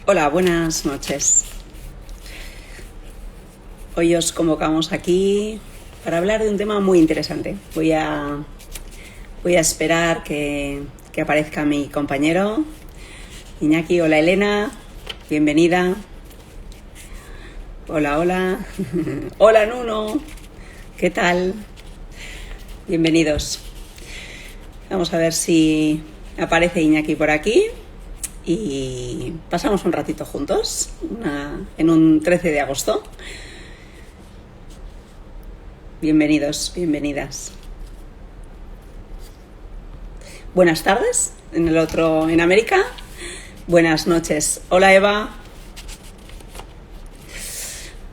Hola, buenas noches. Hoy os convocamos aquí para hablar de un tema muy interesante. Voy a esperar que aparezca mi compañero Iñaki. Hola, Elena, bienvenida. Hola, hola. Hola, Nuno, ¿qué tal? Bienvenidos. Vamos a ver si aparece Iñaki por aquí y pasamos un ratito juntos en un 13 de agosto. Bienvenidos, bienvenidas. Buenas tardes en América. Buenas noches. Hola, Eva.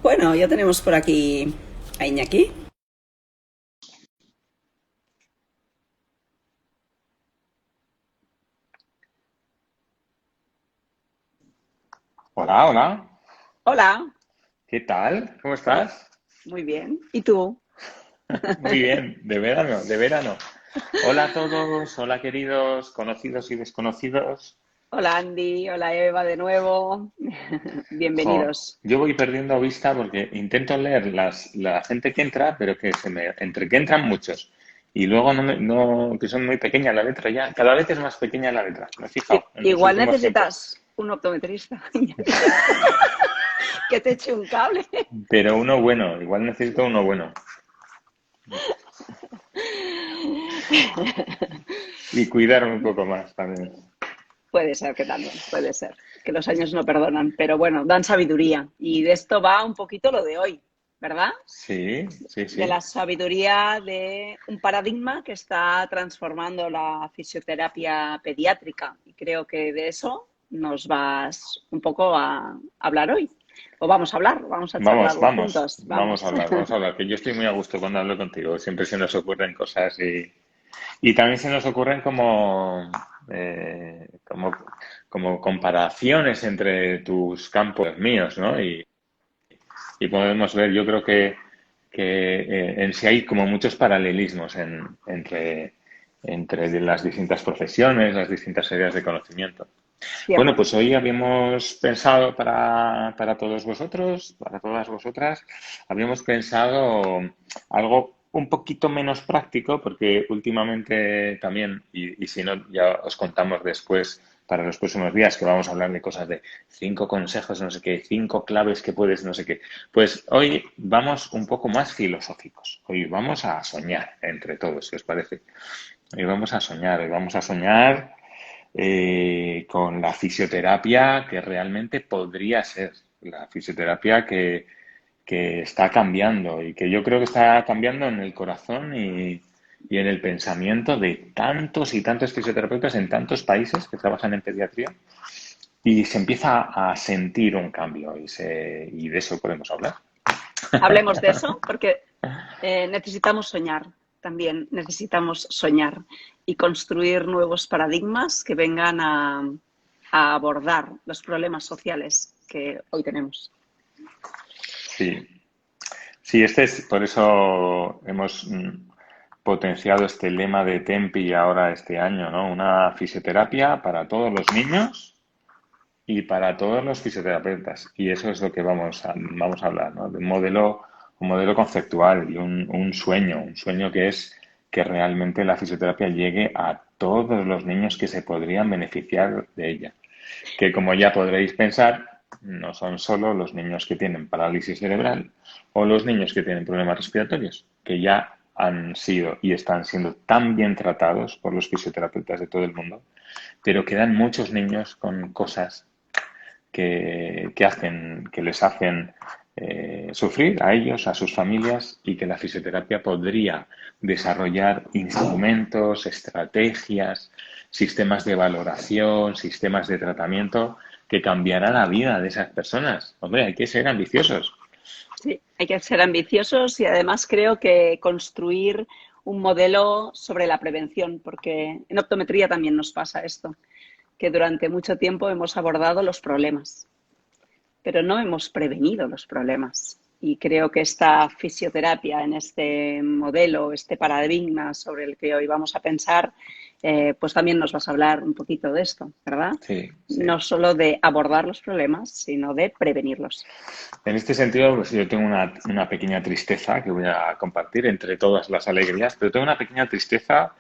Bueno, ya tenemos por aquí a Iñaki. Hola, hola. Hola. ¿Qué tal? ¿Cómo ¿Cómo? estás? Muy bien. ¿Y tú? Muy bien, de verano, de verano. Hola a todos, hola queridos, conocidos y desconocidos. Hola, Andy. Hola, Eva, de nuevo. Jo, Bienvenidos. yo voy perdiendo vista porque intento leer la gente que entra, pero entre que entran muchos y luego que son muy pequeñas la letra ya, cada vez es más pequeña la letra, me he fijado en los Igual últimos tiempos. necesitas un optometrista que te eche un cable. Pero uno bueno, igual necesito uno bueno. Y cuidarme un poco más también. Puede ser que también, puede ser. Que los años no perdonan, pero bueno, dan sabiduría. Y de esto va un poquito lo de hoy, ¿verdad? Sí, sí, De sí. la sabiduría de un paradigma que está transformando la fisioterapia pediátrica. Y creo que de eso nos vas un poco a hablar hoy. O vamos a Vamos, charlarlo vamos, juntos. vamos a Vamos. hablar, vamos a hablar, que yo estoy muy a gusto cuando hablo contigo. Siempre se nos ocurren cosas y también se nos ocurren como comparaciones entre tus campos y los míos, ¿no? Y podemos ver, yo creo que en sí hay como muchos paralelismos entre las distintas profesiones, las distintas áreas de conocimiento. Bueno, Siempre. pues hoy habíamos pensado para todos vosotros, para todas vosotras, habíamos pensado algo un poquito menos práctico, porque últimamente también, y si no, ya os contamos después para los próximos días que vamos a hablar de cosas de 5 consejos, no sé qué, 5 claves que puedes, no sé qué. Pues hoy vamos un poco más filosóficos. Hoy vamos a soñar entre todos, si os parece. Hoy vamos a soñar con la fisioterapia que realmente podría ser, la fisioterapia que está cambiando y que yo creo que está cambiando en el corazón y en el pensamiento de tantos y tantos fisioterapeutas en tantos países que trabajan en pediatría y se empieza a sentir un cambio y de eso podemos hablar. Hablemos de eso porque necesitamos soñar. También necesitamos soñar y construir nuevos paradigmas que vengan a abordar los problemas sociales que hoy tenemos. Sí, sí, por eso hemos potenciado este lema de Tempi ahora este año, ¿no? Una fisioterapia para todos los niños y para todos los fisioterapeutas. Y eso es lo que vamos a hablar, ¿no? De un modelo conceptual y un sueño que es que realmente la fisioterapia llegue a todos los niños que se podrían beneficiar de ella. Que como ya podréis pensar, no son solo los niños que tienen parálisis cerebral o los niños que tienen problemas respiratorios, que ya han sido y están siendo tan bien tratados por los fisioterapeutas de todo el mundo, pero quedan muchos niños con cosas que les hacen sufrir a ellos, a sus familias, y que la fisioterapia podría desarrollar instrumentos, estrategias, sistemas de valoración, sistemas de tratamiento que cambiará la vida de esas personas. Hombre, hay que ser ambiciosos. Sí, hay que ser ambiciosos y además creo que construir un modelo sobre la prevención, porque en optometría también nos pasa esto, que durante mucho tiempo hemos abordado los problemas, pero no hemos prevenido los problemas. Y creo que esta fisioterapia en este modelo, este paradigma sobre el que hoy vamos a pensar, pues también nos vas a hablar un poquito de esto, ¿verdad? Sí, sí. No solo de abordar los problemas, sino de prevenirlos. En este sentido, pues yo tengo una pequeña tristeza que voy a compartir entre todas las alegrías, pero tengo una pequeña tristeza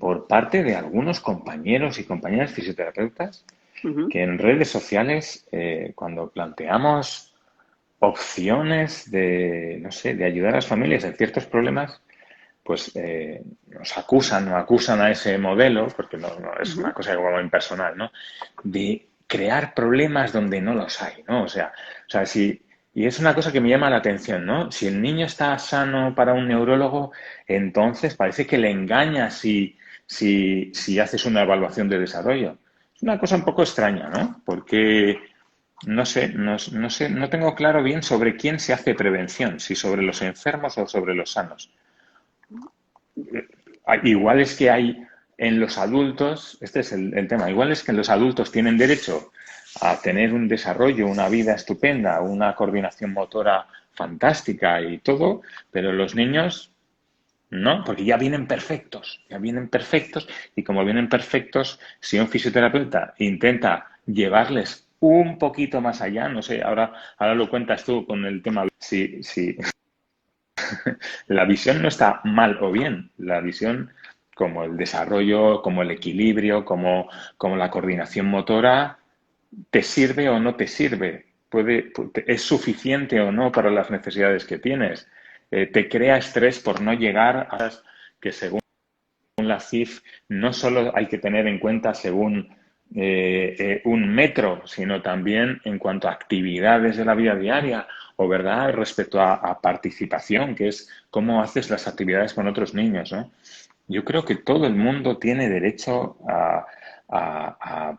por parte de algunos compañeros y compañeras fisioterapeutas Ujú. que en redes sociales, cuando planteamos opciones de, no sé, de ayudar a las familias en ciertos problemas, pues nos acusan o acusan a ese modelo, porque no es una Ujú. cosa como impersonal, ¿no? De crear problemas donde no los hay, ¿no? O sea, si, y es una cosa que me llama la atención, ¿no? Si el niño está sano para un neurólogo, entonces parece que le engaña si haces una evaluación de desarrollo. Es una cosa un poco extraña, ¿no? Porque no sé, no tengo claro bien sobre quién se hace prevención, si sobre los enfermos o sobre los sanos. Igual es que hay en los adultos, este es el tema, igual es que los adultos tienen derecho a tener un desarrollo, una vida estupenda, una coordinación motora fantástica y todo, pero los niños no, porque ya vienen perfectos y como vienen perfectos, si un fisioterapeuta intenta llevarles un poquito más allá, no sé, ahora lo cuentas tú con el tema, si la visión no está mal o bien, la visión como el desarrollo, como el equilibrio, como la coordinación motora, te sirve o no te sirve, es suficiente o no para las necesidades que tienes. Te crea estrés por no llegar a que según la CIF no solo hay que tener en cuenta según un metro, sino también en cuanto a actividades de la vida diaria o verdad respecto a participación, que es cómo haces las actividades con otros niños, ¿no? Yo creo que todo el mundo tiene derecho a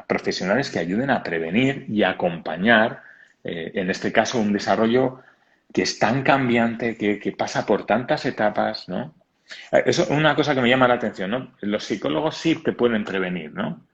profesionales que ayuden a prevenir y a acompañar, en este caso, un desarrollo que es tan cambiante, que pasa por tantas etapas, ¿no? Eso es una cosa que me llama la atención, ¿no? Los psicólogos sí te pueden prevenir, ¿no?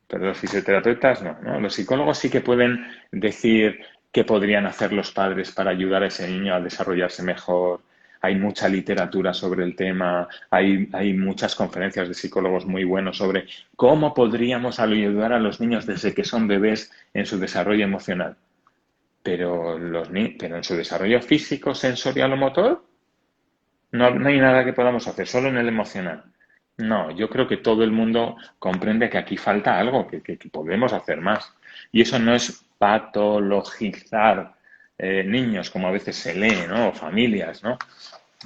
Pero los fisioterapeutas no, ¿no? Los psicólogos sí que pueden decir qué podrían hacer los padres para ayudar a ese niño a desarrollarse mejor. Hay mucha literatura sobre el tema, hay muchas conferencias de psicólogos muy buenos sobre cómo podríamos ayudar a los niños desde que son bebés en su desarrollo emocional. Pero en su desarrollo físico, sensorial o motor, no hay nada que podamos hacer, solo en el emocional. No, yo creo que todo el mundo comprende que aquí falta algo, que podemos hacer más. Y eso no es patologizar niños, como a veces se lee, ¿no? O familias, ¿no?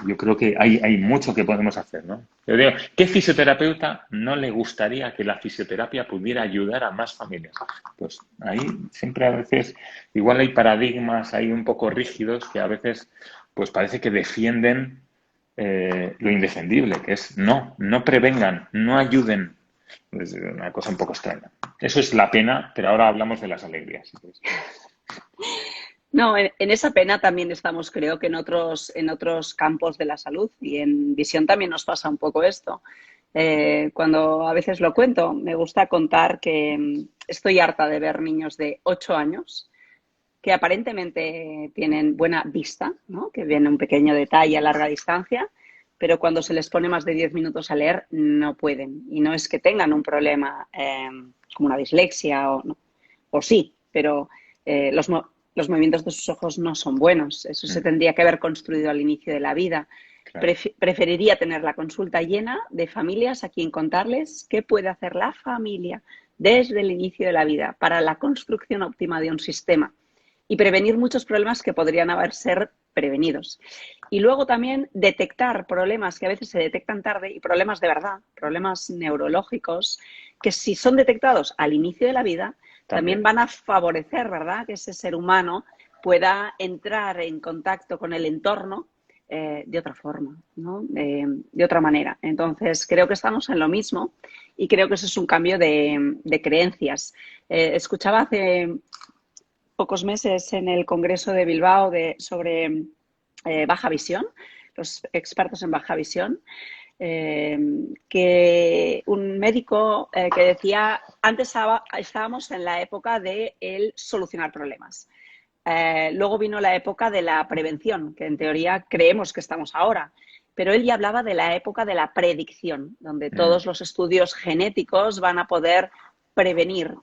Yo creo que hay mucho que podemos hacer, ¿no? Yo digo, ¿qué fisioterapeuta no le gustaría que la fisioterapia pudiera ayudar a más familias? Pues ahí siempre a veces, igual hay paradigmas ahí un poco rígidos que a veces pues parece que defienden lo indefendible, que es no prevengan, no ayuden. Es una cosa un poco extraña. Eso es la pena, pero ahora hablamos de las alegrías. No, en esa pena también estamos, creo que en otros campos de la salud y en visión también nos pasa un poco esto. Cuando a veces lo cuento, me gusta contar que estoy harta de ver niños de 8 años que aparentemente tienen buena vista, ¿no? Que ven un pequeño detalle a larga distancia, pero cuando se les pone más de 10 minutos a leer no pueden. Y no es que tengan un problema como una dislexia o sí, pero los movimientos de sus ojos no son buenos. Eso se Mm, tendría que haber construido al inicio de la vida. claro. Preferiría tener la consulta llena de familias a quien contarles qué puede hacer la familia desde el inicio de la vida para la construcción óptima de un sistema y prevenir muchos problemas que podrían haber ser prevenidos. Y luego también detectar problemas que a veces se detectan tarde y problemas de verdad, problemas neurológicos, que si son detectados al inicio de la vida, también También. van a favorecer, ¿verdad?, que ese ser humano pueda entrar en contacto con el entorno de otra forma, ¿no? De otra manera. Entonces, creo que estamos en lo mismo y creo que eso es un cambio de creencias. Escuchaba hace pocos meses en el Congreso de Bilbao sobre baja visión, los expertos en baja visión, que un médico que decía, antes estábamos en la época de el solucionar problemas. Luego vino la época de la prevención, que en teoría creemos que estamos ahora. pero él ya hablaba de la época de la predicción, donde Mm, todos los estudios genéticos van a poder prevenir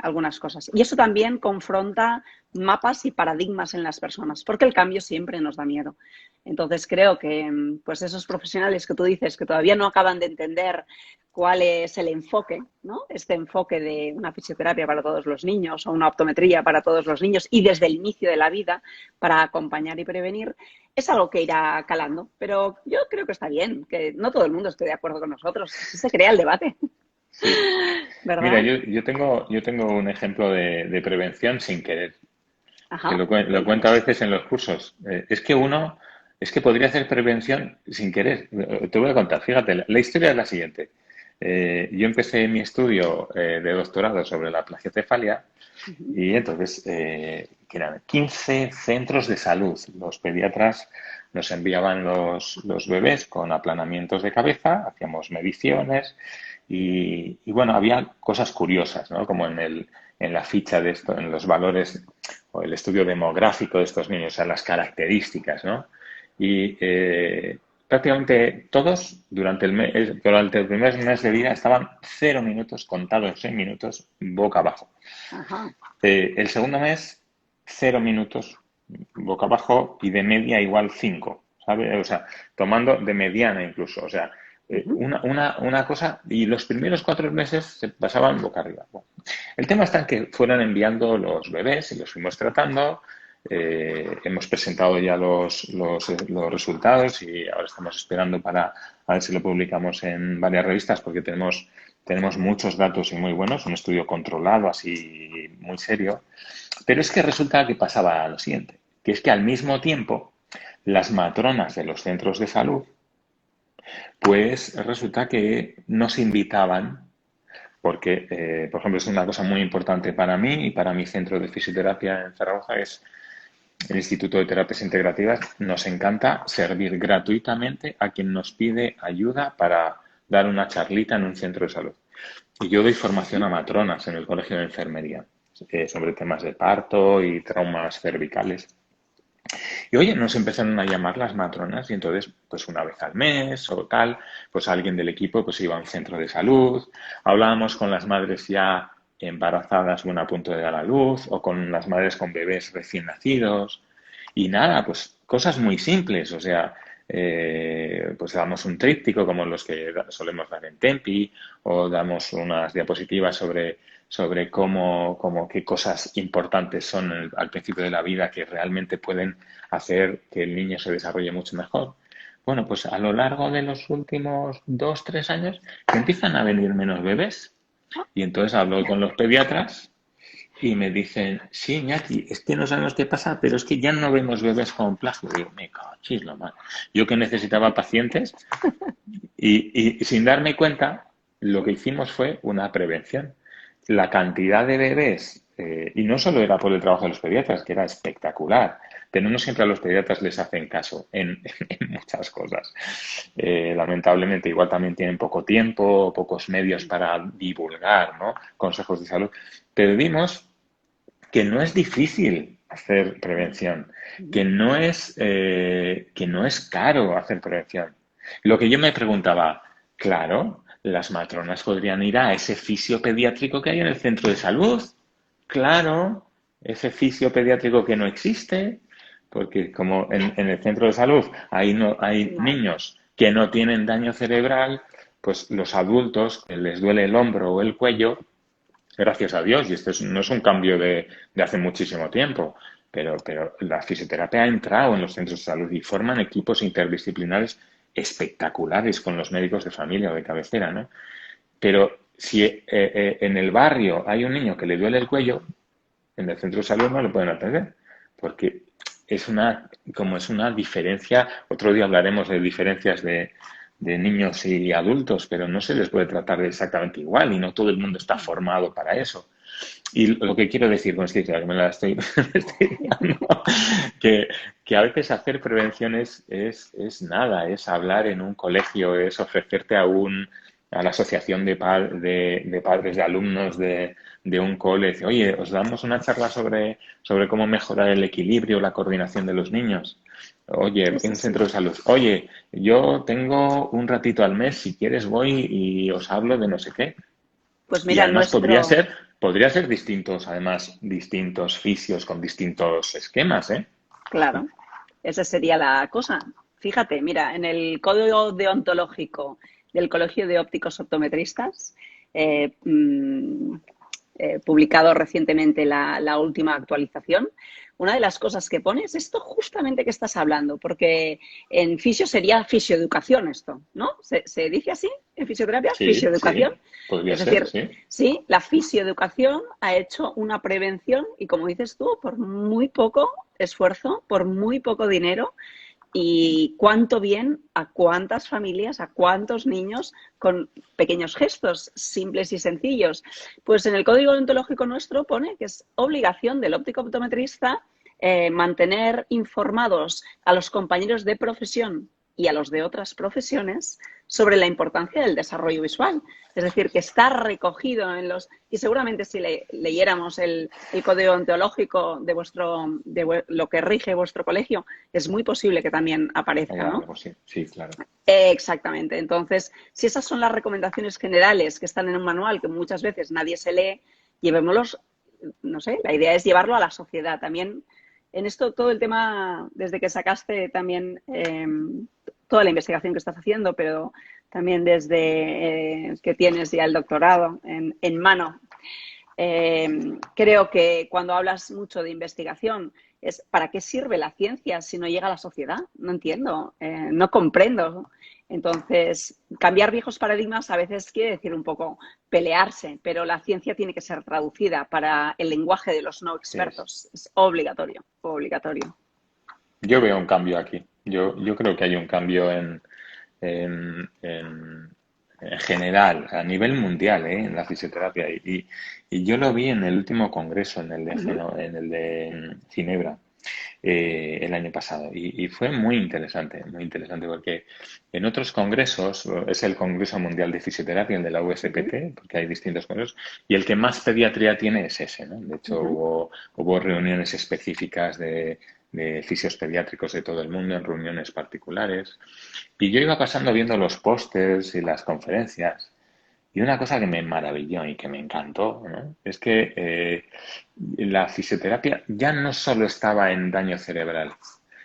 algunas cosas. Y eso también confronta mapas y paradigmas en las personas, porque el cambio siempre nos da miedo. Entonces creo que pues esos profesionales que tú dices que todavía no acaban de entender cuál es el enfoque, ¿no? Este enfoque de una fisioterapia para todos los niños o una optometría para todos los niños y desde el inicio de la vida para acompañar y prevenir, es algo que irá calando. Pero yo creo que está bien, que no todo el mundo esté de acuerdo con nosotros. Así se crea el debate, sí. Mira, ¿verdad? yo tengo un ejemplo de prevención sin querer, que Ajá, lo cuento a cuéntanos. veces en los cursos. Es que podría hacer prevención sin querer. Te voy a contar, fíjate, la historia es la siguiente. Yo empecé mi estudio de doctorado sobre la plagiocefalia Ujú. y entonces, que eran 15 centros de salud. Los pediatras nos enviaban los bebés con aplanamientos de cabeza, hacíamos mediciones y bueno, había cosas curiosas, ¿no? Como en la ficha de esto, en los valores o el estudio demográfico de estos niños, o sea, las características, ¿no? Y prácticamente todos durante el primer mes de vida estaban 0 minutos, contados en minutos, boca abajo. Ajá. El segundo mes, 0 minutos, boca abajo, y de media igual 5, ¿sabes? O sea, tomando de mediana incluso. O sea, Ujú. una cosa, y los primeros 4 meses se pasaban boca arriba. Bueno, el tema está en que fueron enviando los bebés y los fuimos tratando. Hemos presentado ya los resultados y ahora estamos esperando para a ver si lo publicamos en varias revistas porque tenemos muchos datos y muy buenos, un estudio controlado así muy serio. Pero es que resulta que pasaba lo siguiente, que es que al mismo tiempo las matronas de los centros de salud, pues resulta que nos invitaban, porque, por ejemplo, es una cosa muy importante para mí y para mi centro de fisioterapia en Zaragoza, es el Instituto de Terapias Integrativas. Nos encanta servir gratuitamente a quien nos pide ayuda para dar una charlita en un centro de salud. Y yo doy formación a matronas en el Colegio de Enfermería sobre temas de parto y traumas cervicales. Y oye, nos empezaron a llamar las matronas y entonces, pues una vez al mes o tal, pues alguien del equipo pues iba a un centro de salud, hablábamos con las madres ya embarazadas, bueno, a punto de dar a luz, o con las madres con bebés recién nacidos. Y nada, pues cosas muy simples, o sea, pues damos un tríptico como los que solemos dar en Tempi, o damos unas diapositivas sobre qué cosas importantes son al principio de la vida que realmente pueden hacer que el niño se desarrolle mucho mejor. Bueno, pues a lo largo de los últimos 2, 3 años empiezan a venir menos bebés y entonces hablo con los pediatras y me dicen, sí, Iñaki, es que no sabemos qué pasa, pero es que ya no vemos bebés con plagio. Y digo, me cachis lo mal. Yo que necesitaba pacientes y sin darme cuenta, lo que hicimos fue una prevención. La cantidad de bebés, y no solo era por el trabajo de los pediatras, que era espectacular, pero no siempre a los pediatras les hacen caso en muchas cosas. Lamentablemente, igual también tienen poco tiempo, pocos medios para divulgar, ¿no? Consejos de salud. Pero vimos que no es difícil hacer prevención, Ujú. que no es caro hacer prevención. Lo que yo me preguntaba, claro, las matronas podrían ir a ese fisio pediátrico que hay en el centro de salud. Claro, ese fisio pediátrico que no existe, porque como en el centro de salud hay No, niños que no tienen daño cerebral, pues los adultos que les duele el hombro o el cuello, gracias a Dios, y no es un cambio de hace muchísimo tiempo, pero la fisioterapia ha entrado en los centros de salud y forman equipos interdisciplinares espectaculares con los médicos de familia o de cabecera, ¿no? Pero si en el barrio hay un niño que le duele el cuello, en el centro de salud no lo pueden atender, porque como es una diferencia, otro día hablaremos de diferencias de niños y adultos, pero no se les puede tratar exactamente igual y no todo el mundo está formado para eso. Y lo que quiero decir con esta historia, que me la estoy, me estoy liando, que, que a veces hacer prevención es nada, es hablar en un colegio, es ofrecerte a la asociación de padres de alumnos de un cole, dice, oye, os damos una charla sobre cómo mejorar el equilibrio, la coordinación de los niños. Oye, Sí, en sí, un centro sí. de salud. Oye, yo tengo un ratito al mes, si quieres voy y os hablo de no sé qué. Pues Y mira, además podría ser distintos, además, distintos fisios con distintos esquemas, ¿eh? claro, esa sería la cosa. Fíjate, mira, en el código deontológico del Colegio de Ópticos Optometristas, eh, mm, publicado recientemente la última actualización, una de las cosas que pone es esto justamente que estás hablando, porque en fisio sería fisioeducación esto, ¿no? ¿Se dice así en fisioterapia? Sí, Fisioeducación. sí, podría Es ser, decir, sí. sí, la fisioeducación ha hecho una prevención y, como dices tú, por muy poco esfuerzo, por muy poco dinero, y cuánto bien a cuántas familias, a cuántos niños con pequeños gestos simples y sencillos. Pues en el código ontológico nuestro pone que es obligación del óptico optometrista mantener informados a los compañeros de profesión y a los de otras profesiones sobre la importancia del desarrollo visual. Es decir, que está recogido en los... Y seguramente si leyéramos el código ontológico de lo que rige vuestro colegio, es muy posible que también aparezca, Haya ¿no? algo, sí, sí, claro. Exactamente. Entonces, si esas son las recomendaciones generales que están en un manual que muchas veces nadie se lee, llevémoslos, no sé, la idea es llevarlo a la sociedad. También en esto, todo el tema, desde que sacaste también toda la investigación que estás haciendo, pero también desde que tienes ya el doctorado en mano, creo que cuando hablas mucho de investigación es ¿para qué sirve la ciencia si no llega a la sociedad? No entiendo, no comprendo. Entonces, cambiar viejos paradigmas a veces quiere decir un poco pelearse, pero la ciencia tiene que ser traducida para el lenguaje de los no Así es. expertos. Es obligatorio, obligatorio. Yo veo un cambio aquí. Yo creo que hay un cambio en, en- en general, a nivel mundial, en la fisioterapia. Y yo lo vi en el último congreso, Uh -huh. En el de Ginebra, el año pasado. Y fue muy interesante, porque en otros congresos, es el Congreso Mundial de Fisioterapia, el de la Uh -huh. USPT, porque hay distintos congresos, y el que más pediatría tiene es ese, ¿no? De Uh hecho, -huh. hubo reuniones específicas de fisios pediátricos de todo el mundo, en reuniones particulares. Y yo iba pasando viendo los pósters y las conferencias. Y una cosa que me maravilló y que me encantó, ¿no? Es que la fisioterapia ya no solo estaba en daño cerebral. Uh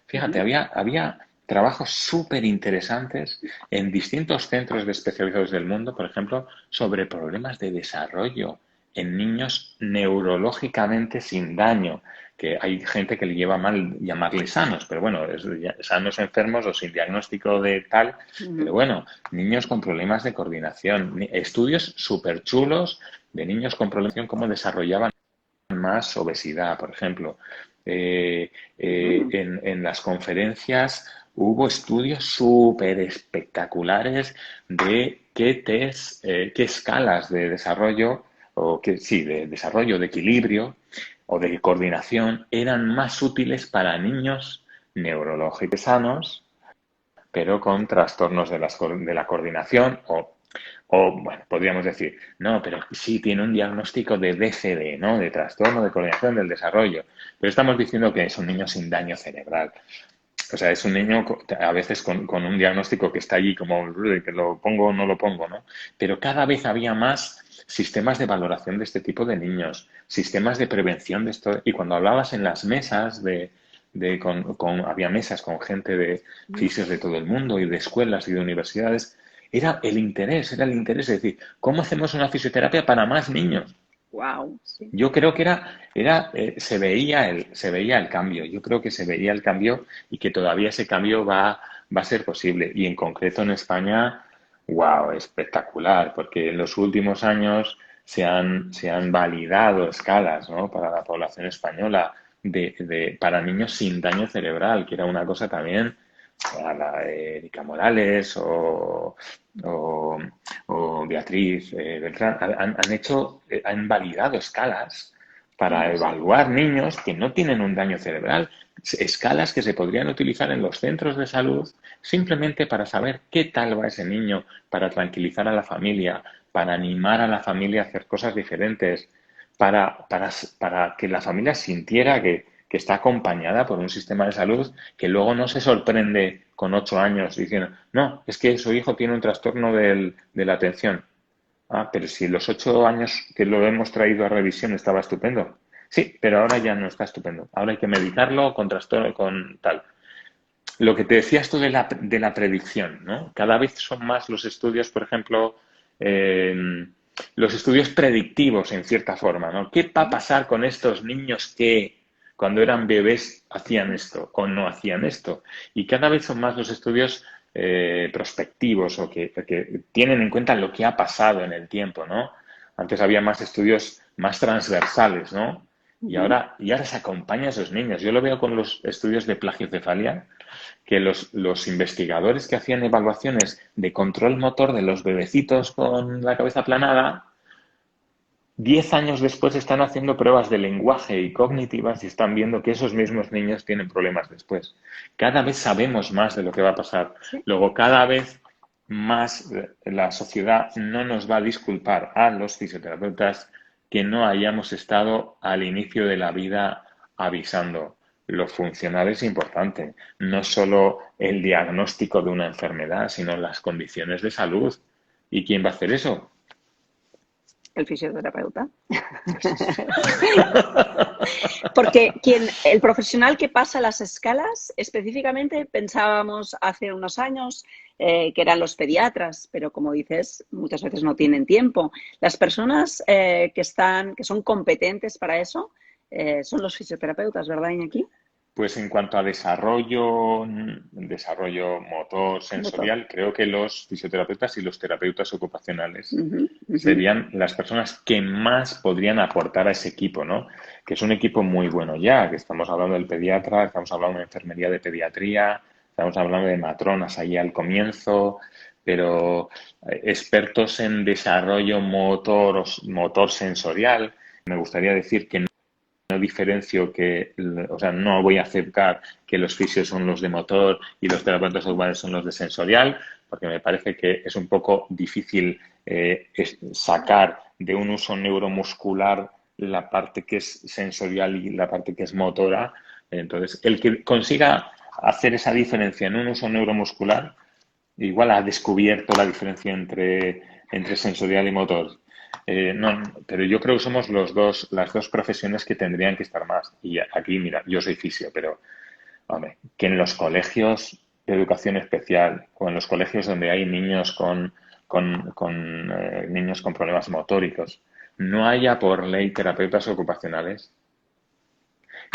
Fíjate, -huh. había trabajos súper interesantes en distintos centros de especializados del mundo, por ejemplo, sobre problemas de desarrollo en niños neurológicamente sin daño, que hay gente que le lleva mal llamarle sanos, pero bueno, sanos enfermos o sin diagnóstico de tal, Uh pero -huh. bueno, niños con problemas de coordinación, estudios súper chulos de niños con problemas de coordinación, cómo desarrollaban más obesidad, por ejemplo. En las conferencias hubo estudios súper espectaculares de qué test, qué escalas de desarrollo, o que sí, de desarrollo, de equilibrio o de coordinación eran más útiles para niños neurológicos sanos, pero con trastornos de la coordinación o, bueno, podríamos decir, no, pero sí tiene un diagnóstico de DCD, ¿no? De trastorno de coordinación del desarrollo. Pero estamos diciendo que es un niño sin daño cerebral. O sea, es un niño a veces con un diagnóstico que está allí como que lo pongo o no lo pongo, ¿no? Pero cada vez había más sistemas de valoración de este tipo de niños, sistemas de prevención de esto. Y cuando hablabas en las mesas había mesas con gente de -huh. fisios de todo el mundo y de escuelas y de universidades, era el interés de decir, ¿cómo hacemos una fisioterapia para más niños? Wow, sí. Yo creo que se veía el cambio. Yo creo que se veía el cambio y que todavía ese cambio va a ser posible. Y en concreto en España, wow, espectacular, porque en los últimos años se han validado escalas, ¿no? Para la población española para niños sin daño cerebral, que era una cosa también a la de Erika Morales o, o Beatriz Beltrán, han validado escalas para Sí. evaluar niños que no tienen un daño cerebral, escalas que se podrían utilizar en los centros de salud simplemente para saber qué tal va ese niño, para tranquilizar a la familia, para animar a la familia a hacer cosas diferentes, para que la familia sintiera que está acompañada por un sistema de salud que luego no se sorprende con 8 años diciendo, no, es que su hijo tiene un trastorno de la atención. Ah, pero si los 8 años que lo hemos traído a revisión estaba estupendo. Sí, pero ahora ya no está estupendo. Ahora hay que medicarlo con trastorno, con tal. Lo que te decías tú de la predicción, ¿no? Cada vez son más los estudios, por ejemplo, los estudios predictivos en cierta forma, ¿no? ¿Qué va a pasar con estos niños que cuando eran bebés hacían esto o no hacían esto? Y cada vez son más los estudios prospectivos o que tienen en cuenta lo que ha pasado en el tiempo, ¿no? Antes había más estudios más transversales, ¿no? Y ahora se acompaña a esos niños. Yo lo veo con los estudios de plagiocefalia, que los investigadores que hacían evaluaciones de control motor de los bebecitos con la cabeza aplanada, 10 años después están haciendo pruebas de lenguaje y cognitivas y están viendo que esos mismos niños tienen problemas después. Cada vez sabemos más de lo que va a pasar. Sí. Luego, cada vez más la sociedad no nos va a disculpar a los fisioterapeutas que no hayamos estado al inicio de la vida avisando. Lo funcional es importante, no solo el diagnóstico de una enfermedad, sino las condiciones de salud. ¿Y quién va a hacer eso? El fisioterapeuta. Pues eso. Porque el profesional que pasa las escalas, específicamente pensábamos hace unos años que eran los pediatras, pero como dices, muchas veces no tienen tiempo. Las personas que son competentes para eso son los fisioterapeutas, ¿verdad, Iñaki? Pues en cuanto a desarrollo motor, Motor. sensorial, creo que los fisioterapeutas y los terapeutas ocupacionales Ujú, ujú. serían las personas que más podrían aportar a ese equipo, ¿no? Que es un equipo muy bueno ya, que estamos hablando del pediatra, estamos hablando de enfermería de pediatría, estamos hablando de matronas ahí al comienzo, pero expertos en desarrollo motor sensorial. Me gustaría decir que no diferencio o sea, no voy a aceptar que los fisios son los de motor y los terapeutas ocupales son los de sensorial, porque me parece que es un poco difícil sacar de un uso neuromuscular la parte que es sensorial y la parte que es motora. Entonces, el que consiga hacer esa diferencia en un uso neuromuscular, igual ha descubierto la diferencia entre sensorial y motor. No, pero yo creo que somos las dos profesiones que tendrían que estar más. Y aquí, mira, yo soy fisio, pero hombre, que en los colegios de educación especial o en los colegios donde hay niños con niños con problemas motóricos, no haya por ley terapeutas ocupacionales,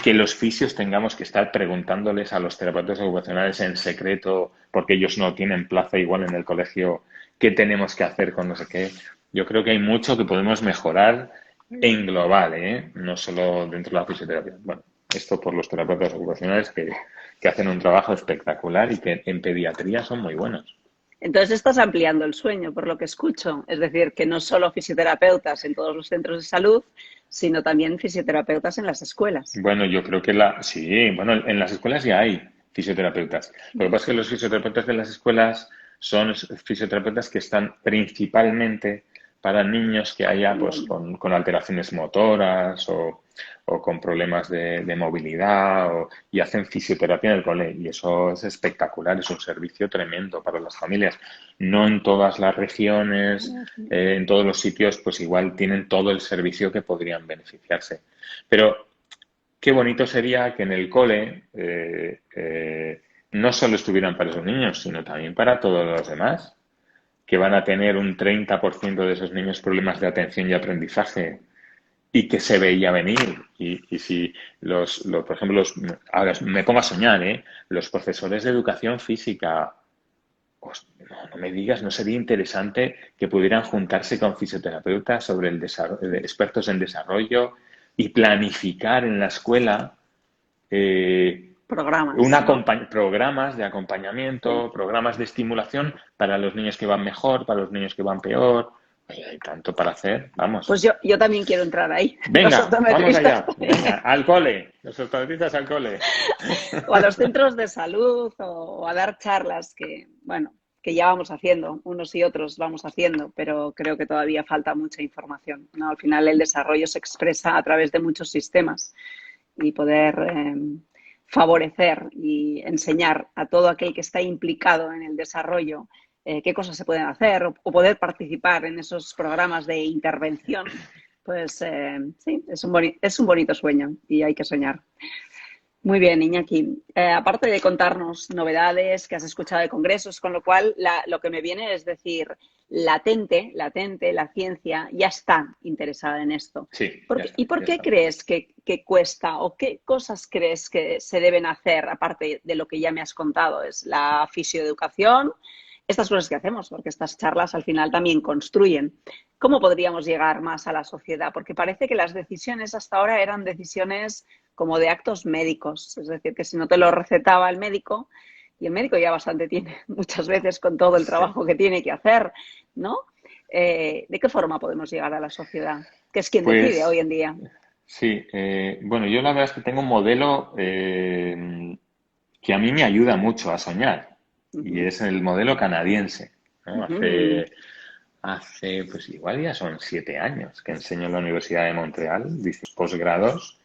que los fisios tengamos que estar preguntándoles a los terapeutas ocupacionales en secreto, porque ellos no tienen plaza igual en el colegio, qué tenemos que hacer con no sé qué. Yo creo que hay mucho que podemos mejorar en global, ¿eh? No solo dentro de la fisioterapia. Bueno, esto por los terapeutas ocupacionales que hacen un trabajo espectacular y que en pediatría son muy buenos. Entonces estás ampliando el sueño, por lo que escucho. Es decir, que no solo fisioterapeutas en todos los centros de salud, sino también fisioterapeutas en las escuelas. Bueno, yo creo que sí, bueno, en las escuelas ya hay fisioterapeutas. Lo que pasa es que los fisioterapeutas de las escuelas son fisioterapeutas que están principalmente para niños que haya pues con alteraciones motoras o con problemas de movilidad y hacen fisioterapia en el cole. Y eso es espectacular, es un servicio tremendo para las familias. No en todas las regiones, en todos los sitios, pues igual tienen todo el servicio que podrían beneficiarse. Pero qué bonito sería que en el cole no solo estuvieran para esos niños, sino también para todos los demás, que van a tener un 30% de esos niños problemas de atención y aprendizaje y que se veía venir. Y si por ejemplo, ahora me pongo a soñar, ¿eh? Los profesores de educación física, no me digas, ¿no sería interesante que pudieran juntarse con fisioterapeutas sobre el desarrollo, expertos en desarrollo y planificar en la escuela Programas. programas de Sí. acompañamiento, programas de estimulación para los niños que van mejor, para los niños que van peor, Hay tanto para hacer, vamos. Pues yo también quiero entrar ahí, los Venga, vamos optometristas. allá. Venga, al cole. Los optometristas al cole. O a los centros de salud o a dar charlas que, bueno, que ya vamos haciendo, unos y otros vamos haciendo, pero creo que todavía falta mucha información, ¿no? Al final el desarrollo se expresa a través de muchos sistemas y poder favorecer y enseñar a todo aquel que está implicado en el desarrollo qué cosas se pueden hacer o poder participar en esos programas de intervención, pues sí, es un bonito sueño y hay que soñar. Muy bien, Iñaki. Aparte de contarnos novedades que has escuchado de congresos, con lo cual lo que me viene es decir, latente, la ciencia ya está interesada en esto. Sí, ya ¿Y está, por ya qué está. crees que cuesta o qué cosas crees que se deben hacer, aparte de lo que ya me has contado? ¿Es la fisioeducación? Estas cosas que hacemos, porque estas charlas al final también construyen. ¿Cómo podríamos llegar más a la sociedad? Porque parece que las decisiones hasta ahora eran decisiones como de actos médicos, es decir, que si no te lo recetaba el médico, y el médico ya bastante tiene muchas veces con todo el Sí, trabajo que tiene que hacer, ¿no? ¿De qué forma podemos llegar a la sociedad? Que es quien decide pues hoy en día. sí. Bueno, yo la verdad es que tengo un modelo que a mí me ayuda mucho a soñar Uh y -huh. es el modelo canadiense, ¿no? Uh -huh. Hace, pues igual ya son 7 años que enseño en la Universidad de Montreal, distintos posgrados.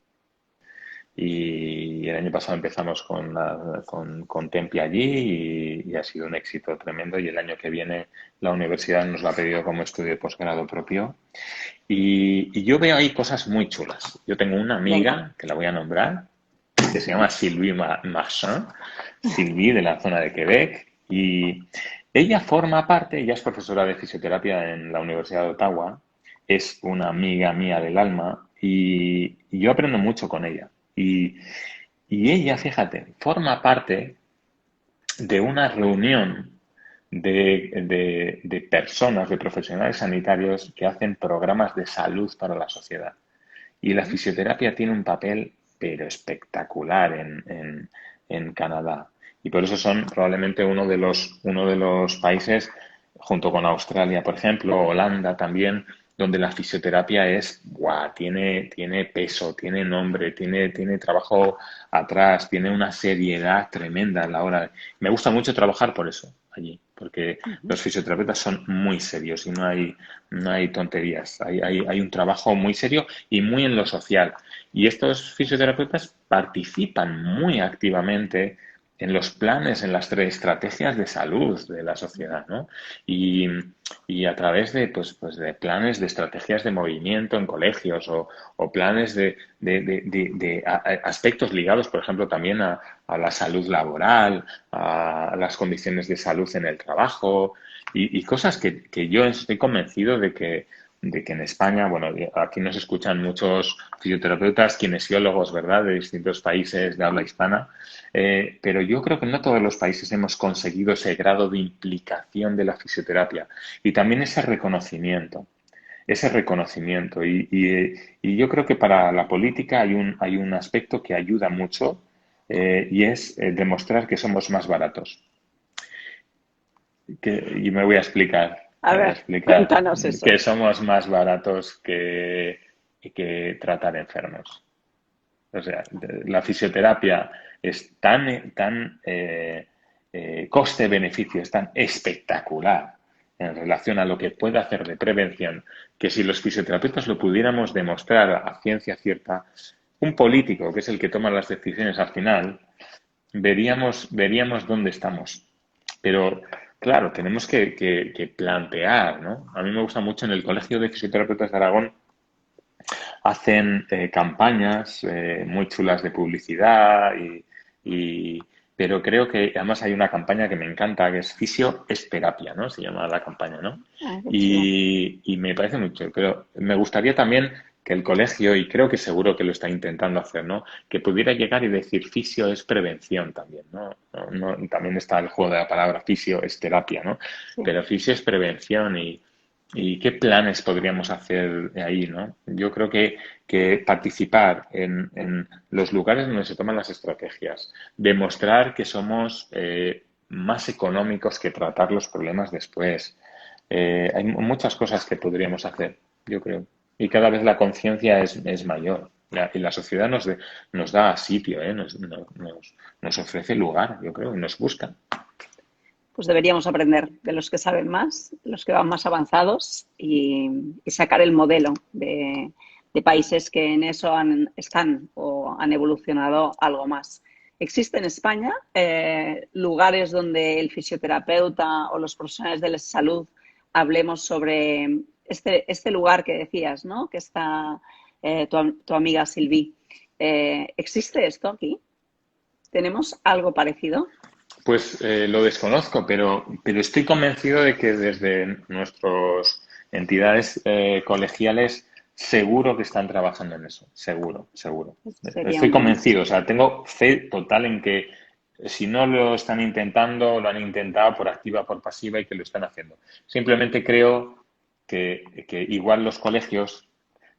Y el año pasado empezamos con Tempi allí y ha sido un éxito tremendo. Y el año que viene la universidad nos lo ha pedido como estudio de posgrado propio. Y yo veo ahí cosas muy chulas. Yo tengo una Venga. amiga, que la voy a nombrar, que se llama Sylvie Marchand, Sylvie de la zona de Quebec. Y ella forma parte, ella es profesora de fisioterapia en la Universidad de Ottawa, es una amiga mía del alma y yo aprendo mucho con ella. Y ella, fíjate, forma parte de una reunión de personas, de profesionales sanitarios que hacen programas de salud para la sociedad. Y la Uh fisioterapia tiene un papel, pero espectacular en Canadá. Y por eso son probablemente uno de los países, junto con Australia, por ejemplo, Holanda también, donde la fisioterapia es, ¡buah! Tiene peso, tiene nombre, tiene trabajo atrás, tiene una seriedad tremenda a la hora. Me gusta mucho trabajar por eso allí, porque -huh. los fisioterapeutas son muy serios y no hay tonterías. Hay un trabajo muy serio y muy en lo social. Y estos fisioterapeutas participan muy activamente en los planes, en las estrategias de salud de la sociedad, ¿no? Y, y a través pues de planes de estrategias de movimiento en colegios o planes de aspectos ligados, por ejemplo, también a la salud laboral, a las condiciones de salud en el trabajo y cosas que yo estoy convencido de que en España, bueno, aquí nos escuchan muchos fisioterapeutas, kinesiólogos, ¿verdad?, de distintos países de habla hispana, pero yo creo que no todos los países hemos conseguido ese grado de implicación de la fisioterapia y también ese reconocimiento. Y yo creo que para la política hay un aspecto que ayuda mucho y es demostrar que somos más baratos. Y me voy a explicar, A me voy a ver, explicar cuéntanos eso. que somos más baratos que tratar enfermos. O sea, la fisioterapia es tan coste-beneficio, es tan espectacular en relación a lo que puede hacer de prevención, que si los fisioterapeutas lo pudiéramos demostrar a ciencia cierta, un político, que es el que toma las decisiones al final, veríamos dónde estamos. Pero, claro, tenemos que plantear, ¿no? A mí me gusta mucho en el Colegio de Fisioterapeutas de Aragón, hacen campañas muy chulas de publicidad pero creo que además hay una campaña que me encanta que es Fisio es terapia, ¿no? Se llama la campaña, ¿no? Ah, qué chulo. Y me parece mucho, pero me gustaría también que el colegio, y creo que seguro que lo está intentando hacer, ¿no? Que pudiera llegar y decir fisio es prevención también, ¿no? También está el juego de la palabra fisio es terapia, ¿no? Sí. Pero fisio es prevención y qué planes podríamos hacer ahí, ¿no? Yo creo que participar en los lugares donde se toman las estrategias, demostrar que somos más económicos que tratar los problemas después, Hay muchas cosas que podríamos hacer, yo creo. Y cada vez la conciencia es mayor. Y la sociedad nos da sitio, ¿eh? Nos ofrece lugar, yo creo, y nos busca. Pues deberíamos aprender de los que saben más, de los que van más avanzados y sacar el modelo de países que en eso están o han evolucionado algo más. ¿Existe en España lugares donde el fisioterapeuta o los profesionales de la salud hablemos sobre este lugar que decías, ¿no? Que está tu amiga Silvi? ¿Existe esto aquí? ¿Tenemos algo parecido? Pues lo desconozco, pero estoy convencido de que desde nuestras entidades colegiales seguro que están trabajando en eso, seguro, seguro. Sería Estoy muy... convencido, o sea, tengo fe total en que si no lo están intentando, lo han intentado por activa, por pasiva y que lo están haciendo. Simplemente creo que igual los colegios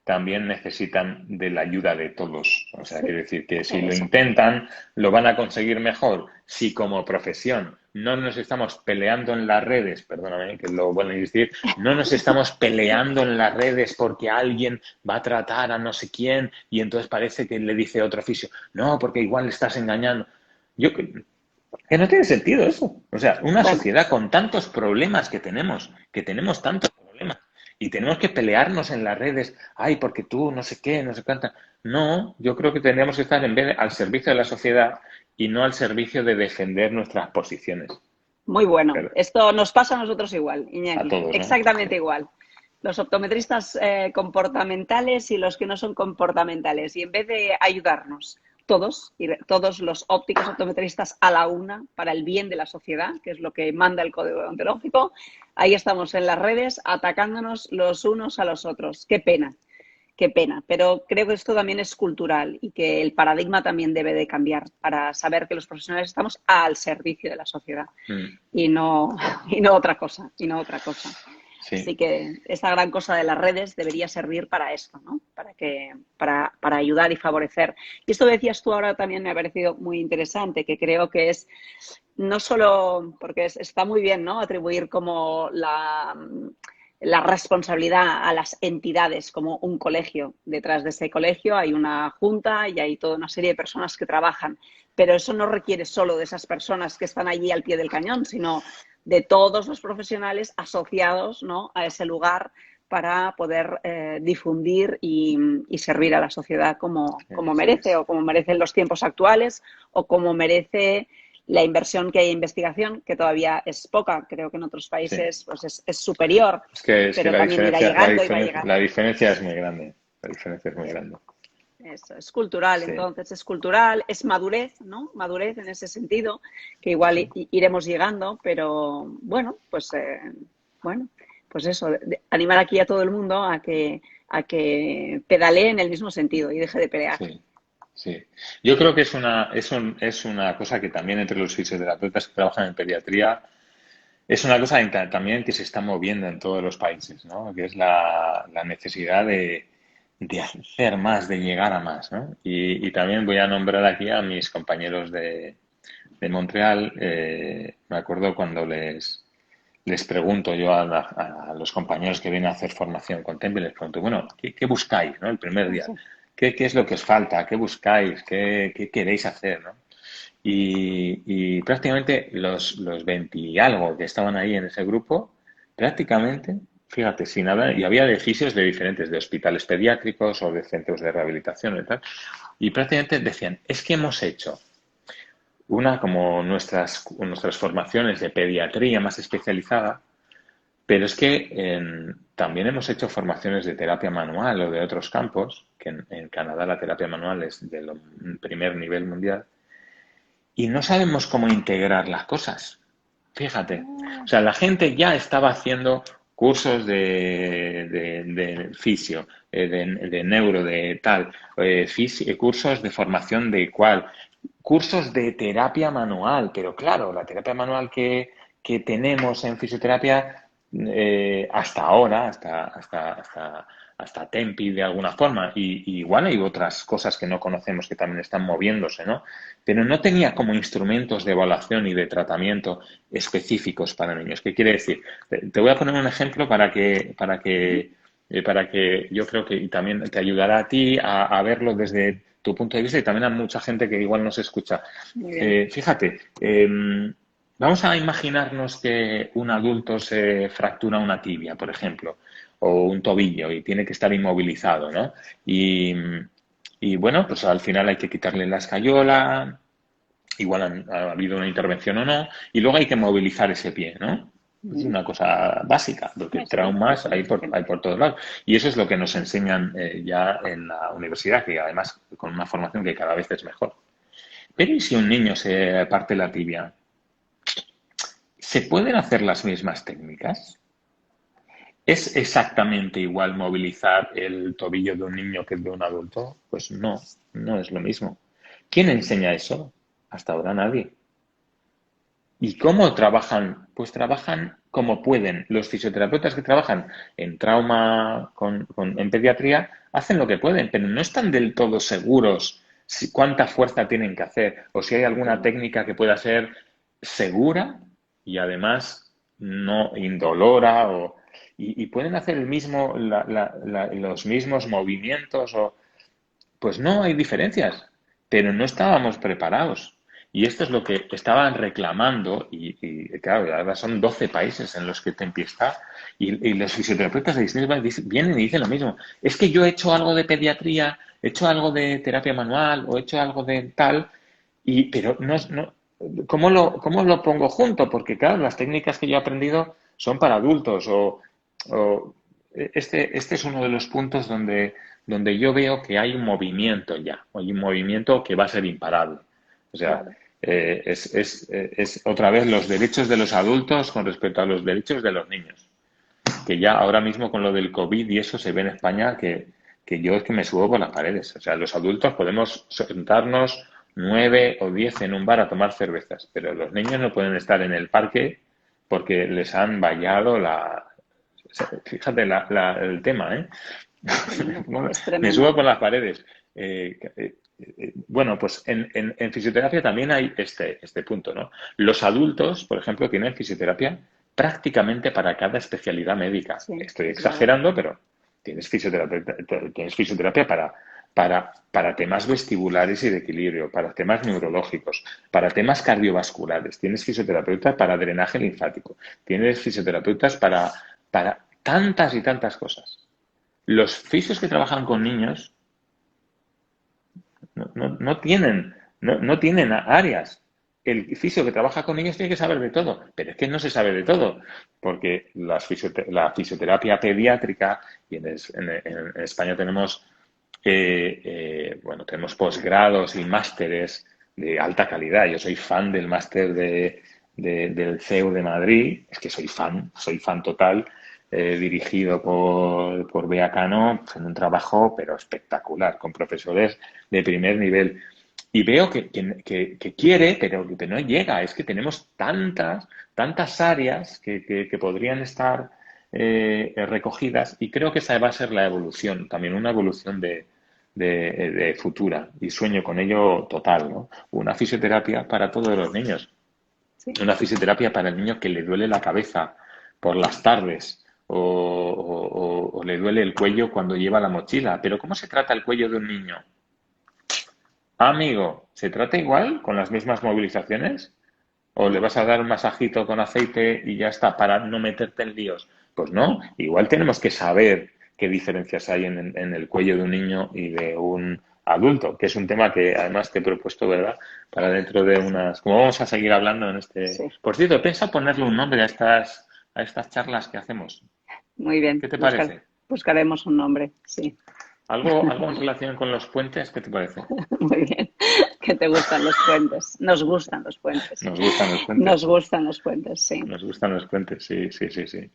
también necesitan de la ayuda de todos. O sea, Sí, quiero decir que si lo eso. intentan, lo van a conseguir mejor. Si como profesión no nos estamos peleando en las redes, perdóname que lo vuelvo a insistir, no nos estamos peleando en las redes porque alguien va a tratar a no sé quién y entonces parece que le dice otro oficio, no, porque igual le estás engañando. Yo que no tiene sentido eso. O sea, una Bueno, sociedad con tantos problemas que tenemos tantos problemas, y tenemos que pelearnos en las redes, ay, porque tú no sé qué, no sé cuánta. No, yo creo que tendríamos que estar en vez al servicio de la sociedad y no al servicio de defender nuestras posiciones. muy bueno. Pero Esto nos pasa a nosotros igual, a Iñaki, todos, ¿no? Sí, exactamente igual. Los optometristas comportamentales y los que no son comportamentales. Y en vez de ayudarnos todos, y todos los ópticos optometristas a la una para el bien de la sociedad, que es lo que manda el código deontológico, ahí estamos en las redes atacándonos los unos a los otros. Qué pena. Qué pena, pero creo que esto también es cultural y que el paradigma también debe de cambiar para saber que los profesionales estamos al servicio de la sociedad mm, y no, y no otra cosa, y no otra cosa. sí, Así que esta gran cosa de las redes debería servir para esto, ¿no? Para ayudar y favorecer. Y esto que decías tú ahora también me ha parecido muy interesante, que creo que es no solo porque está muy bien, ¿no? Atribuir como la responsabilidad a las entidades como un colegio. Detrás de ese colegio hay una junta y hay toda una serie de personas que trabajan. Pero eso no requiere solo de esas personas que están allí al pie del cañón, sino de todos los profesionales asociados, ¿no? A ese lugar para poder difundir y servir a la sociedad como eso merece es. o como merecen los tiempos actuales o como merece la inversión que hay en investigación, que todavía es poca, creo que en otros Sí. países pues es superior, Es que pero también irá llegando y va a llegar. la diferencia es muy grande. La diferencia es muy grande. Eso, es cultural, Sí, entonces es cultural, es madurez, ¿no? Madurez en ese sentido, que igual sí. iremos llegando, pero bueno, pues eso, animar aquí a todo el mundo a que pedalee en el mismo sentido y deje de pelear. Sí, sí. Yo creo que es una cosa que también entre los fisioterapeutas que trabajan en pediatría es una cosa también que se está moviendo en todos los países, ¿no? Que es la necesidad de hacer más, de llegar a más, ¿no? Y también voy a nombrar aquí a mis compañeros de Montreal. Me acuerdo cuando les pregunto yo a los compañeros que vienen a hacer formación con Temple, les pregunto, bueno, ¿qué buscáis, ¿no? El primer día. Eso. ¿Qué es lo que os falta? ¿Qué buscáis? ¿Qué queréis hacer, ¿no? Y prácticamente los 20 y algo que estaban ahí en ese grupo, prácticamente, fíjate, sin nada, y había edificios de diferentes, de hospitales pediátricos o de centros de rehabilitación y tal, y prácticamente decían, es que hemos hecho una como nuestras formaciones de pediatría más especializada, pero es que también hemos hecho formaciones de terapia manual o de otros campos, que en Canadá la terapia manual es del primer nivel mundial, y no sabemos cómo integrar las cosas. Fíjate. O sea, la gente ya estaba haciendo cursos de fisio, de neuro, de tal, cursos de formación de cual, cursos de terapia manual, pero claro, la terapia manual que tenemos en fisioterapia hasta ahora, hasta Tempi de alguna forma, y igual hay otras cosas que no conocemos que también están moviéndose, ¿no? Pero no tenía como instrumentos de evaluación y de tratamiento específicos para niños. ¿Qué quiere decir? Te voy a poner un ejemplo para que yo creo que y también te ayudará a ti a verlo desde tu punto de vista y también a mucha gente que igual nos escucha. Muy bien. Fíjate, vamos a imaginarnos que un adulto se fractura una tibia, por ejemplo, o un tobillo y tiene que estar inmovilizado, ¿no? Y, y bueno, pues al final hay que quitarle la escayola, igual ha habido una intervención o no, y luego hay que movilizar ese pie, ¿no? Es Ujú. una cosa básica, porque Sí, traumas eso, hay por todos lados. Y eso es lo que nos enseñan ya en la universidad, que además con una formación que cada vez es mejor. Pero ¿y si un niño se parte la tibia? ¿Se pueden hacer las mismas técnicas? ¿Es exactamente igual movilizar el tobillo de un niño que el de un adulto? Pues no, no es lo mismo. ¿Quién enseña eso? Hasta ahora nadie. ¿Y cómo trabajan? Pues trabajan como pueden. Los fisioterapeutas que trabajan en trauma, en pediatría, hacen lo que pueden, pero no están del todo seguros cuánta fuerza tienen que hacer o si hay alguna claro. técnica que pueda ser segura y además no indolora y pueden hacer el mismo, los mismos movimientos pues no hay diferencias, pero no estábamos preparados. Y esto es lo que estaban reclamando, y claro, ahora son 12 países en los que Tempi está, y los fisioterapeutas de Disney vienen y dicen lo mismo. Es que yo he hecho algo de pediatría, he hecho algo de terapia manual, o he hecho algo de tal, pero no, ¿cómo lo pongo junto? Porque claro, las técnicas que yo he aprendido son para adultos, o este es uno de los puntos donde yo veo que hay un movimiento ya, hay un movimiento que va a ser imparable. O sea, Claro. es otra vez los derechos de los adultos con respecto a los derechos de los niños. Que ya ahora mismo con lo del COVID y eso se ve en España que yo es que me subo por las paredes. O sea, los adultos podemos sentarnos 9 o 10 en un bar a tomar cervezas, pero los niños no pueden estar en el parque porque les han vallado fíjate el tema, ¿eh? Tremendo. Es Me subo tremendo. por las paredes. Bueno, pues en fisioterapia también hay este punto, ¿no? Los adultos, por ejemplo, tienen fisioterapia prácticamente para cada especialidad médica. Sí, Estoy es verdad. exagerando, pero tienes fisioterapia para temas vestibulares y de equilibrio, para temas neurológicos, para temas cardiovasculares. Tienes fisioterapeuta para drenaje linfático. Tienes fisioterapeutas para tantas y tantas cosas. Los fisios que trabajan con niños no tienen áreas. El fisio que trabaja con niños tiene que saber de todo, pero es que no se sabe de todo, porque la fisioterapia pediátrica, y en España tenemos, bueno, tenemos posgrados y másteres de alta calidad. Yo soy fan del máster del CEU de Madrid, es que soy fan total, dirigido por Bea Cano, en un trabajo pero espectacular, con profesores de primer nivel. Y veo que quiere, pero no llega. Es que tenemos tantas áreas que podrían estar recogidas y creo que esa va a ser la evolución, también una evolución de futura y sueño con ello total, ¿no? Una fisioterapia para todos los niños, Sí. una fisioterapia para el niño que le duele la cabeza por las tardes o le duele el cuello cuando lleva la mochila. Pero ¿cómo se trata el cuello de un niño? Amigo, ¿se trata igual con las mismas movilizaciones? ¿O le No, vas a dar un masajito con aceite y ya está para no meterte en líos? Pues no, igual tenemos que saber qué diferencias hay en el cuello de un niño y de un adulto, que es un tema que además te he propuesto, ¿verdad? Para dentro de unas... Como vamos a seguir hablando en este... sí. Por cierto, piensa ponerle un nombre a estas charlas que hacemos. Muy bien. ¿Qué te parece? Buscaremos un nombre. Sí. ¿Algo en relación con los puentes? ¿Qué te parece? Muy bien. Que te gustan los puentes. Nos gustan los puentes. Nos gustan los Nos puentes. gustan los puentes, sí. Nos gustan los puentes, sí, sí, sí, sí.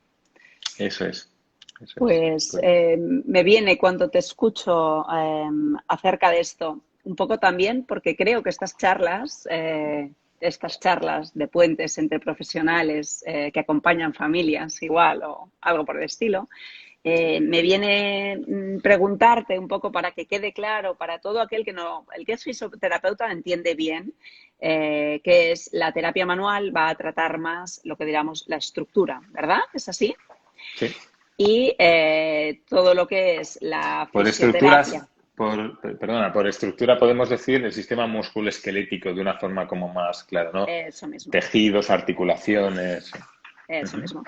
Eso es, eso es. Pues Pues, me viene cuando te escucho acerca de esto, un poco también porque creo que estas charlas estas charlas de puentes entre profesionales que acompañan familias igual o algo por el estilo, me viene preguntarte un poco para que quede claro para todo aquel que no, el que es fisioterapeuta entiende bien que es la terapia manual, va a tratar más lo que diríamos la estructura, ¿verdad? ¿Es así? Sí. Y todo lo que es la Por estructuras, fisioterapia. perdona, por estructura podemos decir el sistema musculoesquelético de una forma como más clara, ¿no? Eso mismo. Tejidos, articulaciones. Eso Ujú. mismo.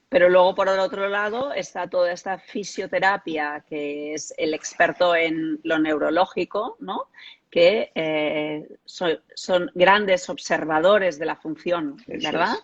Pero luego, por el otro lado, está toda esta fisioterapia, que es el experto en lo neurológico, ¿no? Que son grandes observadores de la función, Eso ¿verdad?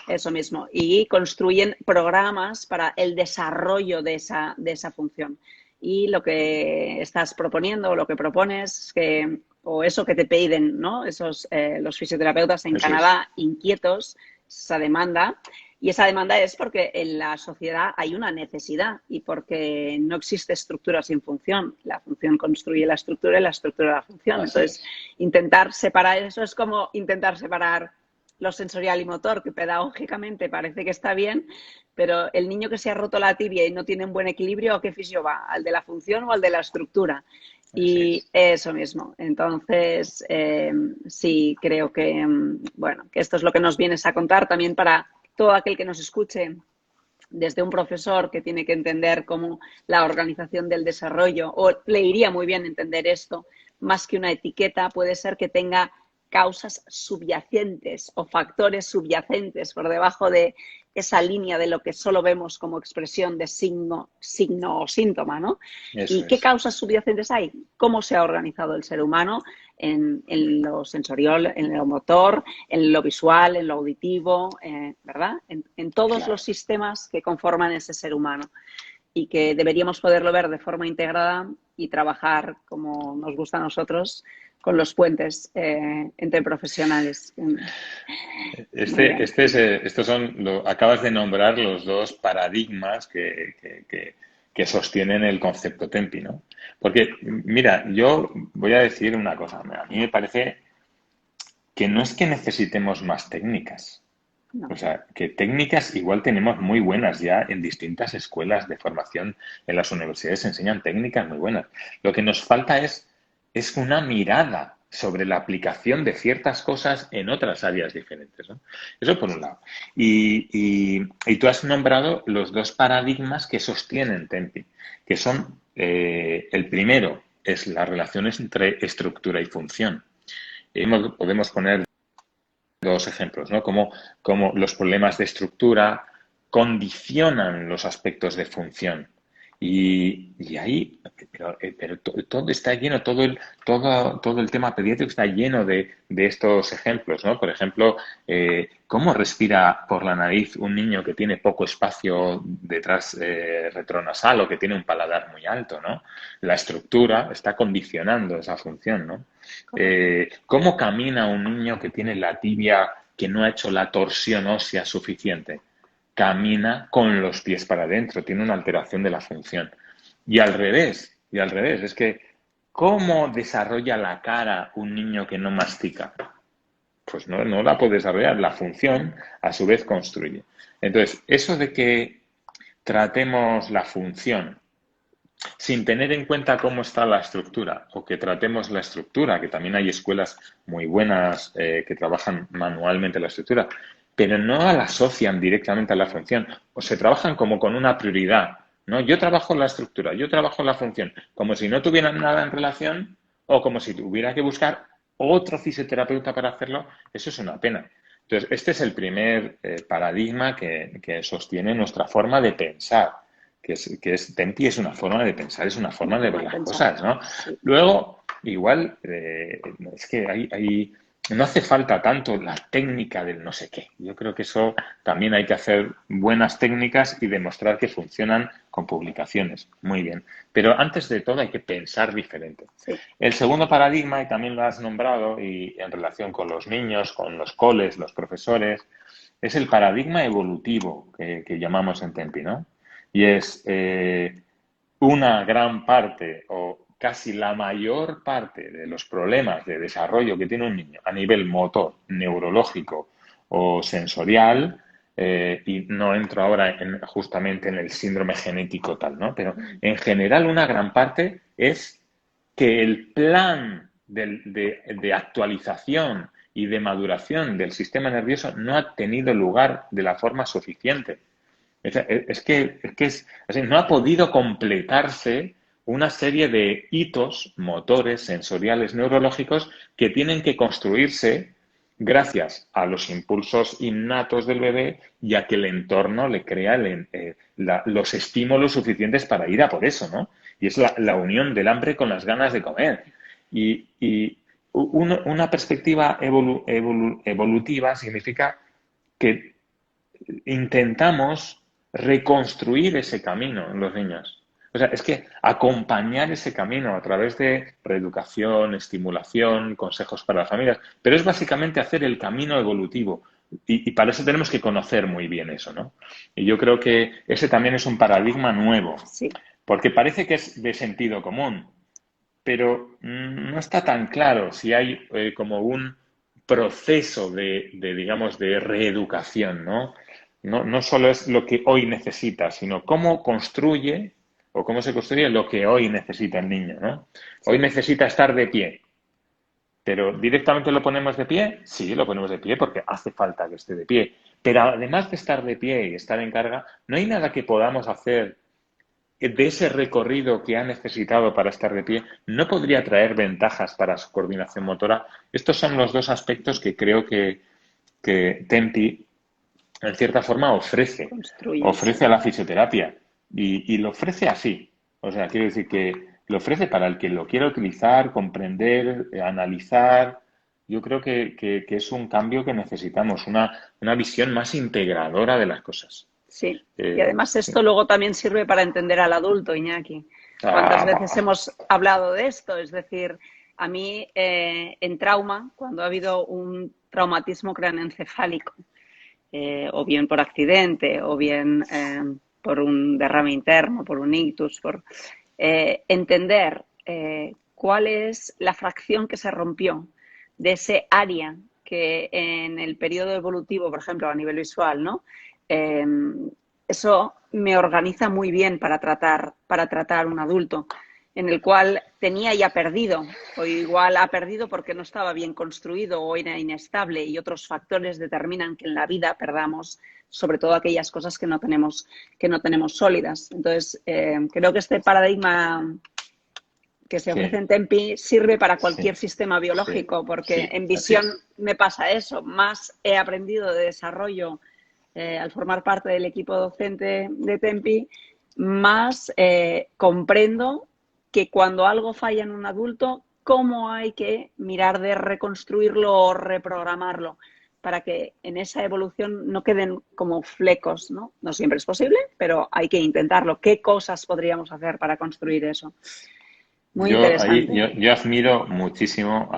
es. Eso mismo. Y construyen programas para el desarrollo de esa función. Y lo que estás proponiendo, o lo que propones, que, o eso que te piden, ¿no? Esos, los fisioterapeutas en Eso es. Canadá inquietos, esa demanda, y esa demanda es porque en la sociedad hay una necesidad y porque no existe estructura sin función. La función construye la estructura y la estructura la función. Así Entonces, es. intentar separar eso es como intentar separar lo sensorial y motor, que pedagógicamente parece que está bien, pero el niño que se ha roto la tibia y no tiene un buen equilibrio, ¿a qué fisio va? ¿Al de la función o al de la estructura? Así Y es. eso mismo. Entonces, sí, creo que, bueno, que esto es lo que nos vienes a contar también para todo aquel que nos escuche desde un profesor que tiene que entender cómo la organización del desarrollo, o le iría muy bien entender esto, más que una etiqueta, puede ser que tenga causas subyacentes o factores subyacentes por debajo de esa línea de lo que solo vemos como expresión de signo o síntoma, ¿no? Eso ¿Y qué es. causas subyacentes hay? ¿Cómo se ha organizado el ser humano en lo sensorial, en lo motor, en lo visual, en lo auditivo, ¿verdad? En todos los Claro. sistemas que conforman ese ser humano y que deberíamos poderlo ver de forma integrada y trabajar como nos gusta a nosotros con los puentes entre profesionales. Muy bien. Estos son, acabas de nombrar los dos paradigmas que sostienen el concepto Tempi, ¿no? Porque, mira, yo voy a decir una cosa. A mí me parece que no es que necesitemos más técnicas. O No. sea, que técnicas igual tenemos muy buenas ya en distintas escuelas de formación, en las universidades se enseñan técnicas muy buenas. Lo que nos falta es una mirada sobre la aplicación de ciertas cosas en otras áreas diferentes, ¿no? Eso por un lado. Y tú has nombrado los dos paradigmas que sostienen Tempi, que son, el primero es la relación entre estructura y función. Podemos poner dos ejemplos, ¿no? Cómo los problemas de estructura condicionan los aspectos de función. Y ahí, pero todo está lleno, todo el tema pediátrico está lleno de estos ejemplos, ¿no? Por ejemplo, cómo respira por la nariz un niño que tiene poco espacio detrás retronasal o que tiene un paladar muy alto, ¿no? La estructura está condicionando esa función, ¿no? Correcto. ¿Cómo camina un niño que tiene la tibia que no ha hecho la torsión ósea suficiente? Camina con los pies para adentro, tiene una alteración de la función. Y al revés, es que ¿cómo desarrolla la cara un niño que no mastica? Pues no la puede desarrollar, la función a su vez construye. Entonces, eso de que tratemos la función sin tener en cuenta cómo está la estructura o que tratemos la estructura, que también hay escuelas muy buenas que trabajan manualmente la estructura, pero no la asocian directamente a la función o se trabajan como con una prioridad, ¿no? Yo trabajo la estructura, yo trabajo la función, como si no tuvieran nada en relación o como si tuviera que buscar otro fisioterapeuta para hacerlo, eso es una pena. Entonces, este es el primer paradigma que sostiene nuestra forma de pensar Tempi es una forma de pensar, es una Una forma de forma ver de las pensar. cosas, ¿no? Sí. Luego, igual, es que no hace falta tanto la técnica del no sé qué. Yo creo que eso también hay que hacer buenas técnicas y demostrar que funcionan con publicaciones. Muy bien. Pero antes de todo hay que pensar diferente. Sí. El segundo paradigma, y también lo has nombrado, y en relación con los niños, con los coles, los profesores, es el paradigma evolutivo que llamamos en Tempi, ¿no? Y es una gran parte, o casi la mayor parte de los problemas de desarrollo que tiene un niño a nivel motor, neurológico o sensorial, y no entro ahora justamente en el síndrome genético tal, ¿no? Pero en general una gran parte es que el plan de actualización y de maduración del sistema nervioso no ha tenido lugar de la forma suficiente. Es así, no ha podido completarse una serie de hitos motores, sensoriales, neurológicos que tienen que construirse gracias a los impulsos innatos del bebé y a que el entorno le crea los estímulos suficientes para ir a por eso, ¿no? Y es la unión del hambre con las ganas de comer. Y una perspectiva evolutiva significa que intentamos reconstruir ese camino en los niños. O sea, es que acompañar ese camino a través de reeducación, estimulación, consejos para las familias, pero es básicamente hacer el camino evolutivo. Y para eso tenemos que conocer muy bien eso, ¿no? Y yo creo que ese también es un paradigma nuevo, Sí. porque parece que es de sentido común, pero no está tan claro si hay como un proceso digamos, de reeducación, ¿no? No solo es lo que hoy necesita, sino cómo construye o cómo se construye lo que hoy necesita el niño, ¿no? Hoy necesita estar de pie, pero ¿directamente lo ponemos de pie? Sí, lo ponemos de pie porque hace falta que esté de pie. Pero además de estar de pie y estar en carga, no hay nada que podamos hacer de ese recorrido que ha necesitado para estar de pie, no podría traer ventajas para su coordinación motora. Estos son los dos aspectos que creo que Tempi, en cierta forma, Construye, ofrece sí. a la fisioterapia y lo ofrece así. O sea, quiero decir que lo ofrece para el que lo quiera utilizar, comprender, analizar. Yo creo que es un cambio que necesitamos, una visión más integradora de las cosas. Sí, y además Sí. esto luego también sirve para entender al adulto, Iñaki. ¿Cuántas veces Ah, hemos hablado de esto? Es decir, a mí en trauma, cuando ha habido un traumatismo craneoencefálico, o bien por accidente, o bien por un derrame interno, por un ictus, por entender cuál es la fracción que se rompió de ese área que en el periodo evolutivo, por ejemplo, a nivel visual, ¿no? Eh, eso me organiza muy bien para tratar un adulto en el cual tenía ya perdido, o igual ha perdido porque no estaba bien construido o era inestable y otros factores determinan que en la vida perdamos, sobre todo aquellas cosas que no tenemos sólidas. Entonces, creo que este paradigma que se ofrece sí, en Tempi sirve para cualquier sí, sistema sí, biológico, porque sí, en así visión es. me pasa eso. Más he aprendido de desarrollo al formar parte del equipo docente de Tempi, más comprendo que cuando algo falla en un adulto, cómo hay que mirar de reconstruirlo o reprogramarlo para que en esa evolución no queden como flecos, ¿no? No siempre es posible, pero hay que intentarlo. ¿Qué cosas podríamos hacer para construir eso? Muy interesante. Yo admiro muchísimo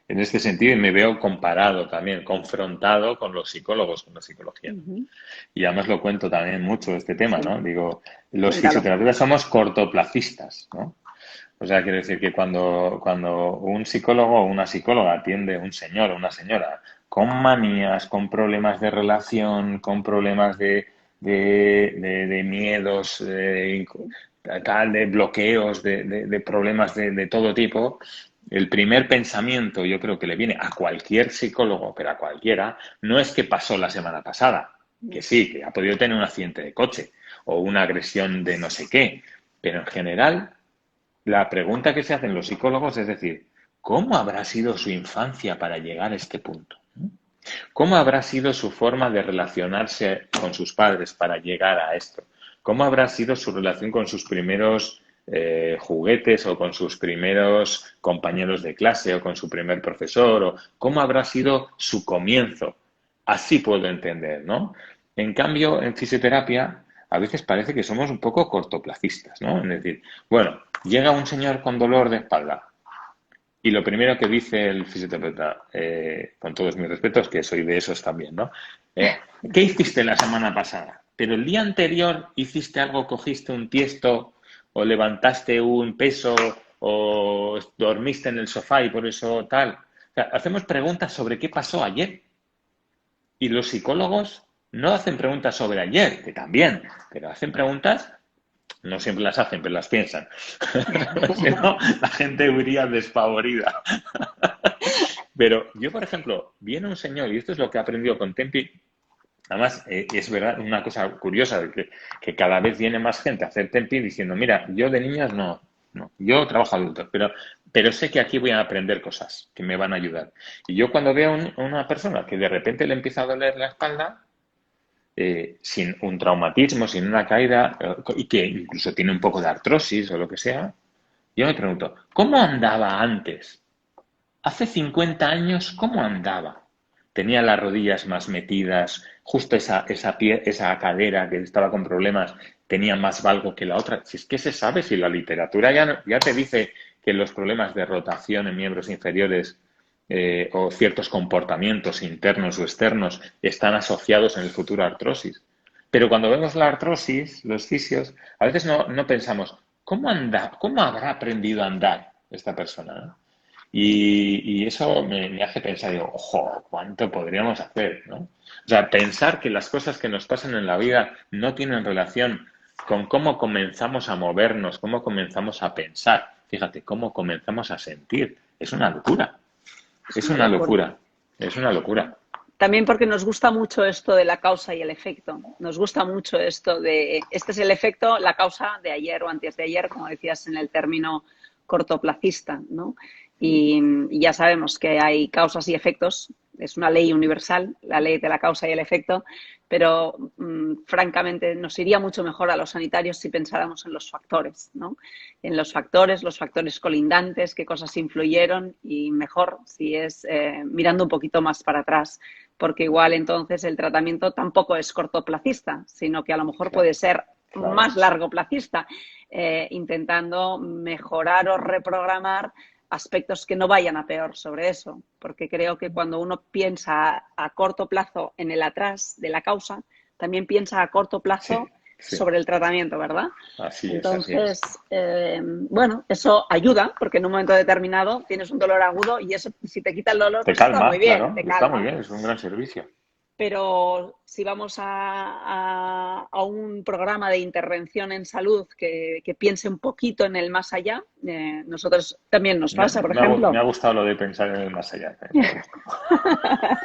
en este sentido y me veo comparado también, confrontado con los psicólogos, con la psicología, ¿no? Uh-huh. Y además lo cuento también mucho este tema, Sí, ¿no? Digo, los cuéntalo. fisioterapeutas somos cortoplacistas, ¿no? O sea, quiero decir que cuando un psicólogo o una psicóloga atiende a un señor o una señora con manías, con problemas de relación, con problemas de miedos, tal, de bloqueos, de problemas de todo tipo, el primer pensamiento yo creo que le viene a cualquier psicólogo, pero a cualquiera, no es que pasó la semana pasada, que sí, que ha podido tener un accidente de coche o una agresión de no sé qué, pero en general la pregunta que se hacen los psicólogos es decir, ¿cómo habrá sido su infancia para llegar a este punto? ¿Cómo habrá sido su forma de relacionarse con sus padres para llegar a esto? ¿Cómo habrá sido su relación con sus primeros juguetes o con sus primeros compañeros de clase o con su primer profesor? ¿O cómo habrá sido su comienzo? Así puedo entender, ¿no? En cambio, en fisioterapia, a veces parece que somos un poco cortoplacistas, ¿no? Es decir, bueno, llega un señor con dolor de espalda, y lo primero que dice el fisioterapeuta, con todos mis respetos, que soy de esos también, ¿no? ¿Qué hiciste la semana pasada? Pero el día anterior hiciste algo, cogiste un tiesto o levantaste un peso o dormiste en el sofá y por eso tal. O sea, hacemos preguntas sobre qué pasó ayer. Y los psicólogos no hacen preguntas sobre ayer, que también, pero hacen preguntas, no siempre las hacen, pero las piensan. Si no, la gente huiría despavorida. Pero yo, por ejemplo, viene un señor, y esto es lo que he aprendido con Tempi, además, es verdad, una cosa curiosa, de que cada vez viene más gente a hacer Tempi diciendo, mira, yo de niños no, yo trabajo adultos, pero sé que aquí voy a aprender cosas que me van a ayudar. Y yo cuando veo a una persona que de repente le empieza a doler la espalda, sin un traumatismo, sin una caída, y que incluso tiene un poco de artrosis o lo que sea, yo me pregunto, ¿cómo andaba antes? Hace 50 años, ¿cómo andaba? Tenía las rodillas más metidas, justo esa cadera que estaba con problemas tenía más valgo que la otra. Si es que se sabe, si la literatura ya te dice que los problemas de rotación en miembros inferiores o ciertos comportamientos internos o externos están asociados en el futuro a artrosis. Pero cuando vemos la artrosis, los fisios, a veces no pensamos, ¿cómo habrá aprendido a andar esta persona? ¿No? Y eso me hace pensar, digo, ojo, ¿cuánto podríamos hacer? ¿No? O sea, pensar que las cosas que nos pasan en la vida no tienen relación con cómo comenzamos a movernos, cómo comenzamos a pensar. Fíjate, cómo comenzamos a sentir. Es una locura. Es Una una locura. locura. Es una locura. También porque nos gusta mucho esto de la causa y el efecto. Nos gusta mucho esto de, este es el efecto, la causa de ayer o antes de ayer, como decías en el término cortoplacista, ¿no? Y ya sabemos que hay causas y efectos, es una ley universal, la ley de la causa y el efecto, pero francamente nos iría mucho mejor a los sanitarios si pensáramos en los factores, ¿no? En los factores colindantes, qué cosas influyeron y mejor si es mirando un poquito más para atrás, porque igual entonces el tratamiento tampoco es cortoplacista, sino que a lo mejor Claro, puede ser claro. más largoplacista, intentando mejorar o reprogramar aspectos que no vayan a peor sobre eso, porque creo que cuando uno piensa a corto plazo en el atrás de la causa, también piensa a corto Sí, plazo sí. sobre el tratamiento, ¿verdad? Así es, así Entonces, es. bueno, eso ayuda, porque en un momento determinado tienes un dolor agudo y eso, si te quita el dolor, Te pues está muy calma, bien, claro. te Está muy calma. bien, es un gran servicio. Pero si vamos a un programa de intervención en salud que piense un poquito en el más allá, nosotros también nos Me, pasa, por me ha, me ejemplo. ha gustado lo de pensar en el más allá. Me ha gustado.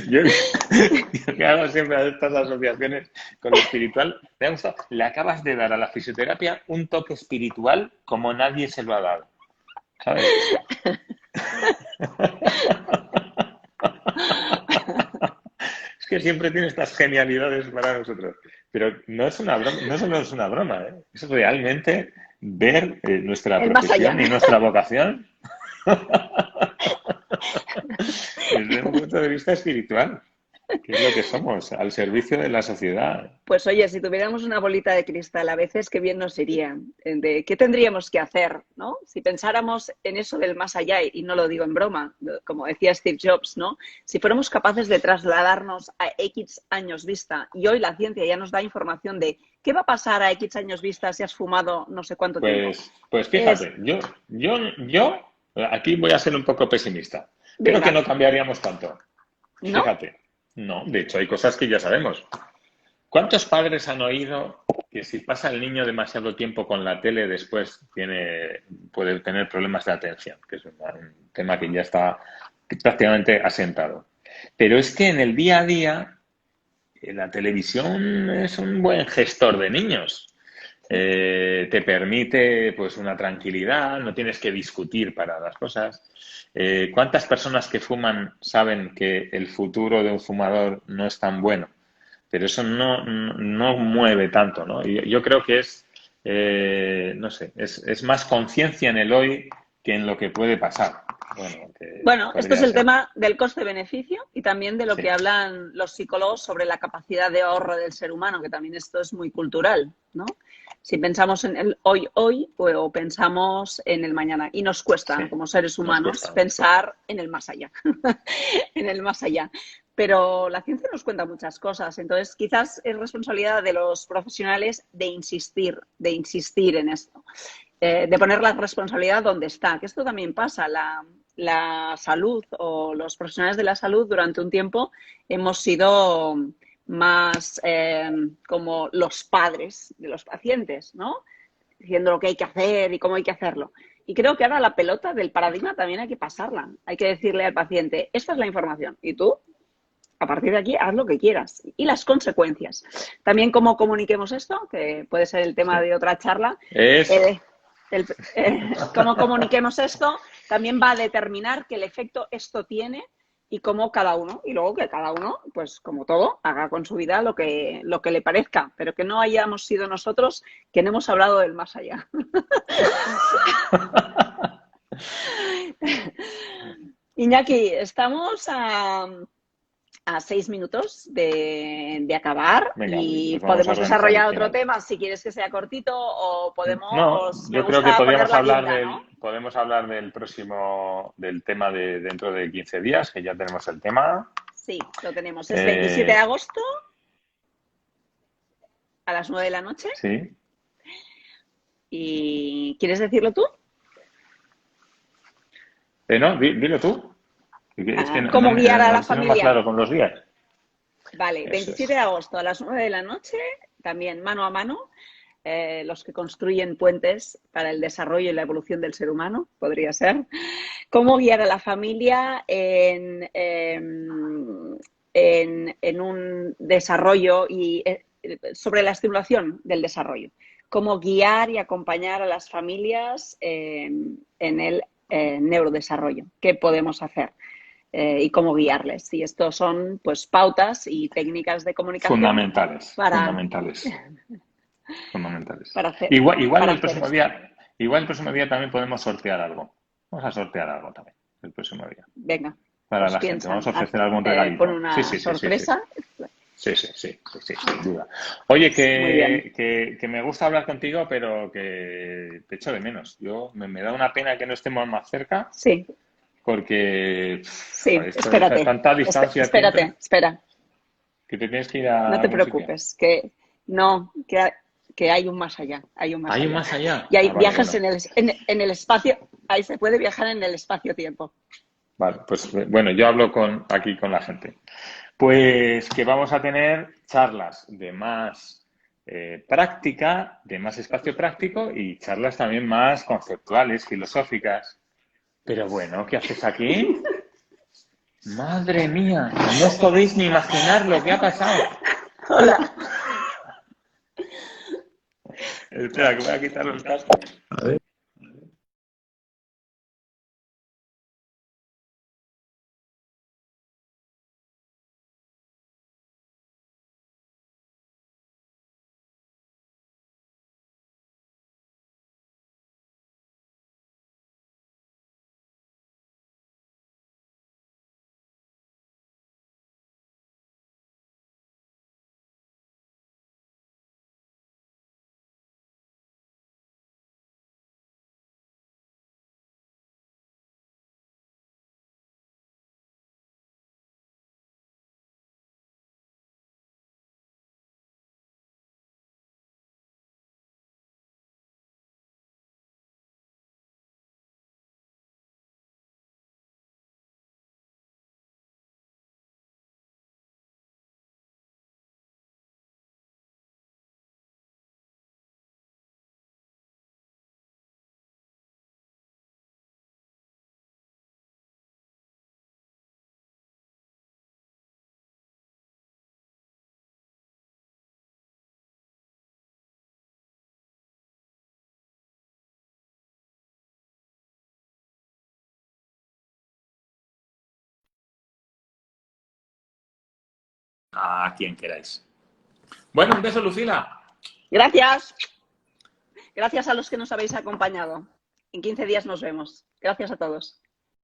Yo, yo que hago siempre estas asociaciones con lo espiritual, me ha gustado. Le acabas de dar a la fisioterapia un toque espiritual como nadie se lo ha dado, ¿sabes? Es que siempre tiene estas genialidades para nosotros. Pero no es una broma, no solo es una broma, ¿eh? Es realmente ver nuestra El más allá. profesión y nuestra vocación desde un punto de vista espiritual, que es lo que somos, al servicio de la sociedad. Pues oye, si tuviéramos una bolita de cristal, a veces qué bien nos iría, de qué tendríamos que hacer, ¿no? Si pensáramos en eso del más allá, y no lo digo en broma, como decía Steve Jobs, ¿no? Si fuéramos capaces de trasladarnos a X años vista, y hoy la ciencia ya nos da información de qué va a pasar a X años vista si has fumado no sé cuánto tiempo. Pues Es, fíjate, yo aquí voy a ser un poco pesimista. Creo que venga, no cambiaríamos tanto. ¿no? Fíjate, no, de hecho hay cosas que ya sabemos. ¿Cuántos padres han oído que si pasa el niño demasiado tiempo con la tele después puede tener problemas de atención? Que es un tema que ya está prácticamente asentado. Pero es que en el día a día la televisión es un buen gestor de niños. Te permite pues una tranquilidad, no tienes que discutir para las cosas. ¿Cuántas personas que fuman saben que el futuro de un fumador no es tan bueno? Pero eso no mueve tanto, ¿no? Yo creo que no sé, es más conciencia en el hoy que en lo que puede pasar. Bueno, que Bueno, esto es podría el ser. tema del coste-beneficio y también de lo Sí, que hablan los psicólogos sobre la capacidad de ahorro del ser humano, que también esto es muy cultural, ¿no? Si pensamos en el hoy o pensamos en el mañana. Y nos sí, cuesta, como seres nos humanos, cuesta, nos cuesta. pensar en el más allá. En el más allá. pero la ciencia nos cuenta muchas cosas. Entonces, quizás es responsabilidad de los profesionales de insistir en esto, de poner la responsabilidad donde está. Que esto también pasa. La salud o los profesionales de la salud durante un tiempo hemos sido más como los padres de los pacientes, ¿no? Diciendo lo que hay que hacer y cómo hay que hacerlo. Y creo que ahora la pelota del paradigma también hay que pasarla. Hay que decirle al paciente, esta es la información y tú, a partir de aquí, haz lo que quieras. Y las consecuencias. También cómo comuniquemos esto, que puede ser el tema Sí. de otra charla. Eso. Cómo comuniquemos esto también va a determinar qué el efecto esto tiene y cómo cada uno, y luego que cada uno, pues como todo, haga con su vida lo que le parezca, pero que no hayamos sido nosotros que no hemos hablado del más allá. Iñaki, estamos a 6 minutos de acabar. Venga, Y pues vamos a podemos organizar el desarrollar otro final. tema si quieres que sea cortito o No, podemos, me yo creo que gusta poner la guinda, ¿no? podemos hablar del próximo, del tema de dentro de 15 días, que ya tenemos el tema. Sí, lo tenemos. Es 27 de agosto a las 9 de la noche. Sí. ¿Y quieres decirlo tú? No, dilo tú. Es que ¿Cómo guiar a la no tengo más familia? claro con los días. Vale, Eso 27 es. de agosto a las 9 de la noche, también mano a mano, los que construyen puentes para el desarrollo y la evolución del ser humano, podría ser. ¿Cómo guiar a la familia en un desarrollo y sobre la estimulación del desarrollo? ¿Cómo guiar y acompañar a las familias en el neurodesarrollo? ¿Qué podemos hacer? Y cómo guiarles. Y estos son pues pautas y técnicas de comunicación Fundamentales, para fundamentales, fundamentales. hacer, Igual para el hacer próximo esto. día, también podemos sortear algo. Vamos a sortear algo también el próximo día Venga, para pues la gente. piensa, Vamos a ofrecer algún pon regalito. Sí, una sí, sí, sí, sí. sorpresa. Sí, sí, sí, sí, sí, sin duda. Oye, Muy bien. que me gusta hablar contigo, pero que te echo de menos. Me da una pena que no estemos más cerca, Sí, porque sí, esta espérate. tanta distancia siempre Espera. que te tienes que ir a No te algún sitio. preocupes, que no, que hay un más allá, hay un más ¿Hay un allá. más allá? Y hay Ah, vale, viajes bueno. en el espacio, ahí se puede viajar en el espacio-tiempo. Vale, pues bueno, yo hablo aquí con la gente. Pues que vamos a tener charlas de más práctica, de más espacio práctico y charlas también más conceptuales, filosóficas. Pero bueno, ¿qué haces aquí? Madre mía, no os podéis ni imaginar lo que ha pasado. Hola. Espera, que voy a quitar los cascos. A ver. A quien queráis. Bueno, un beso, Lucila. Gracias. Gracias a los que nos habéis acompañado. En 15 días nos vemos. Gracias a todos.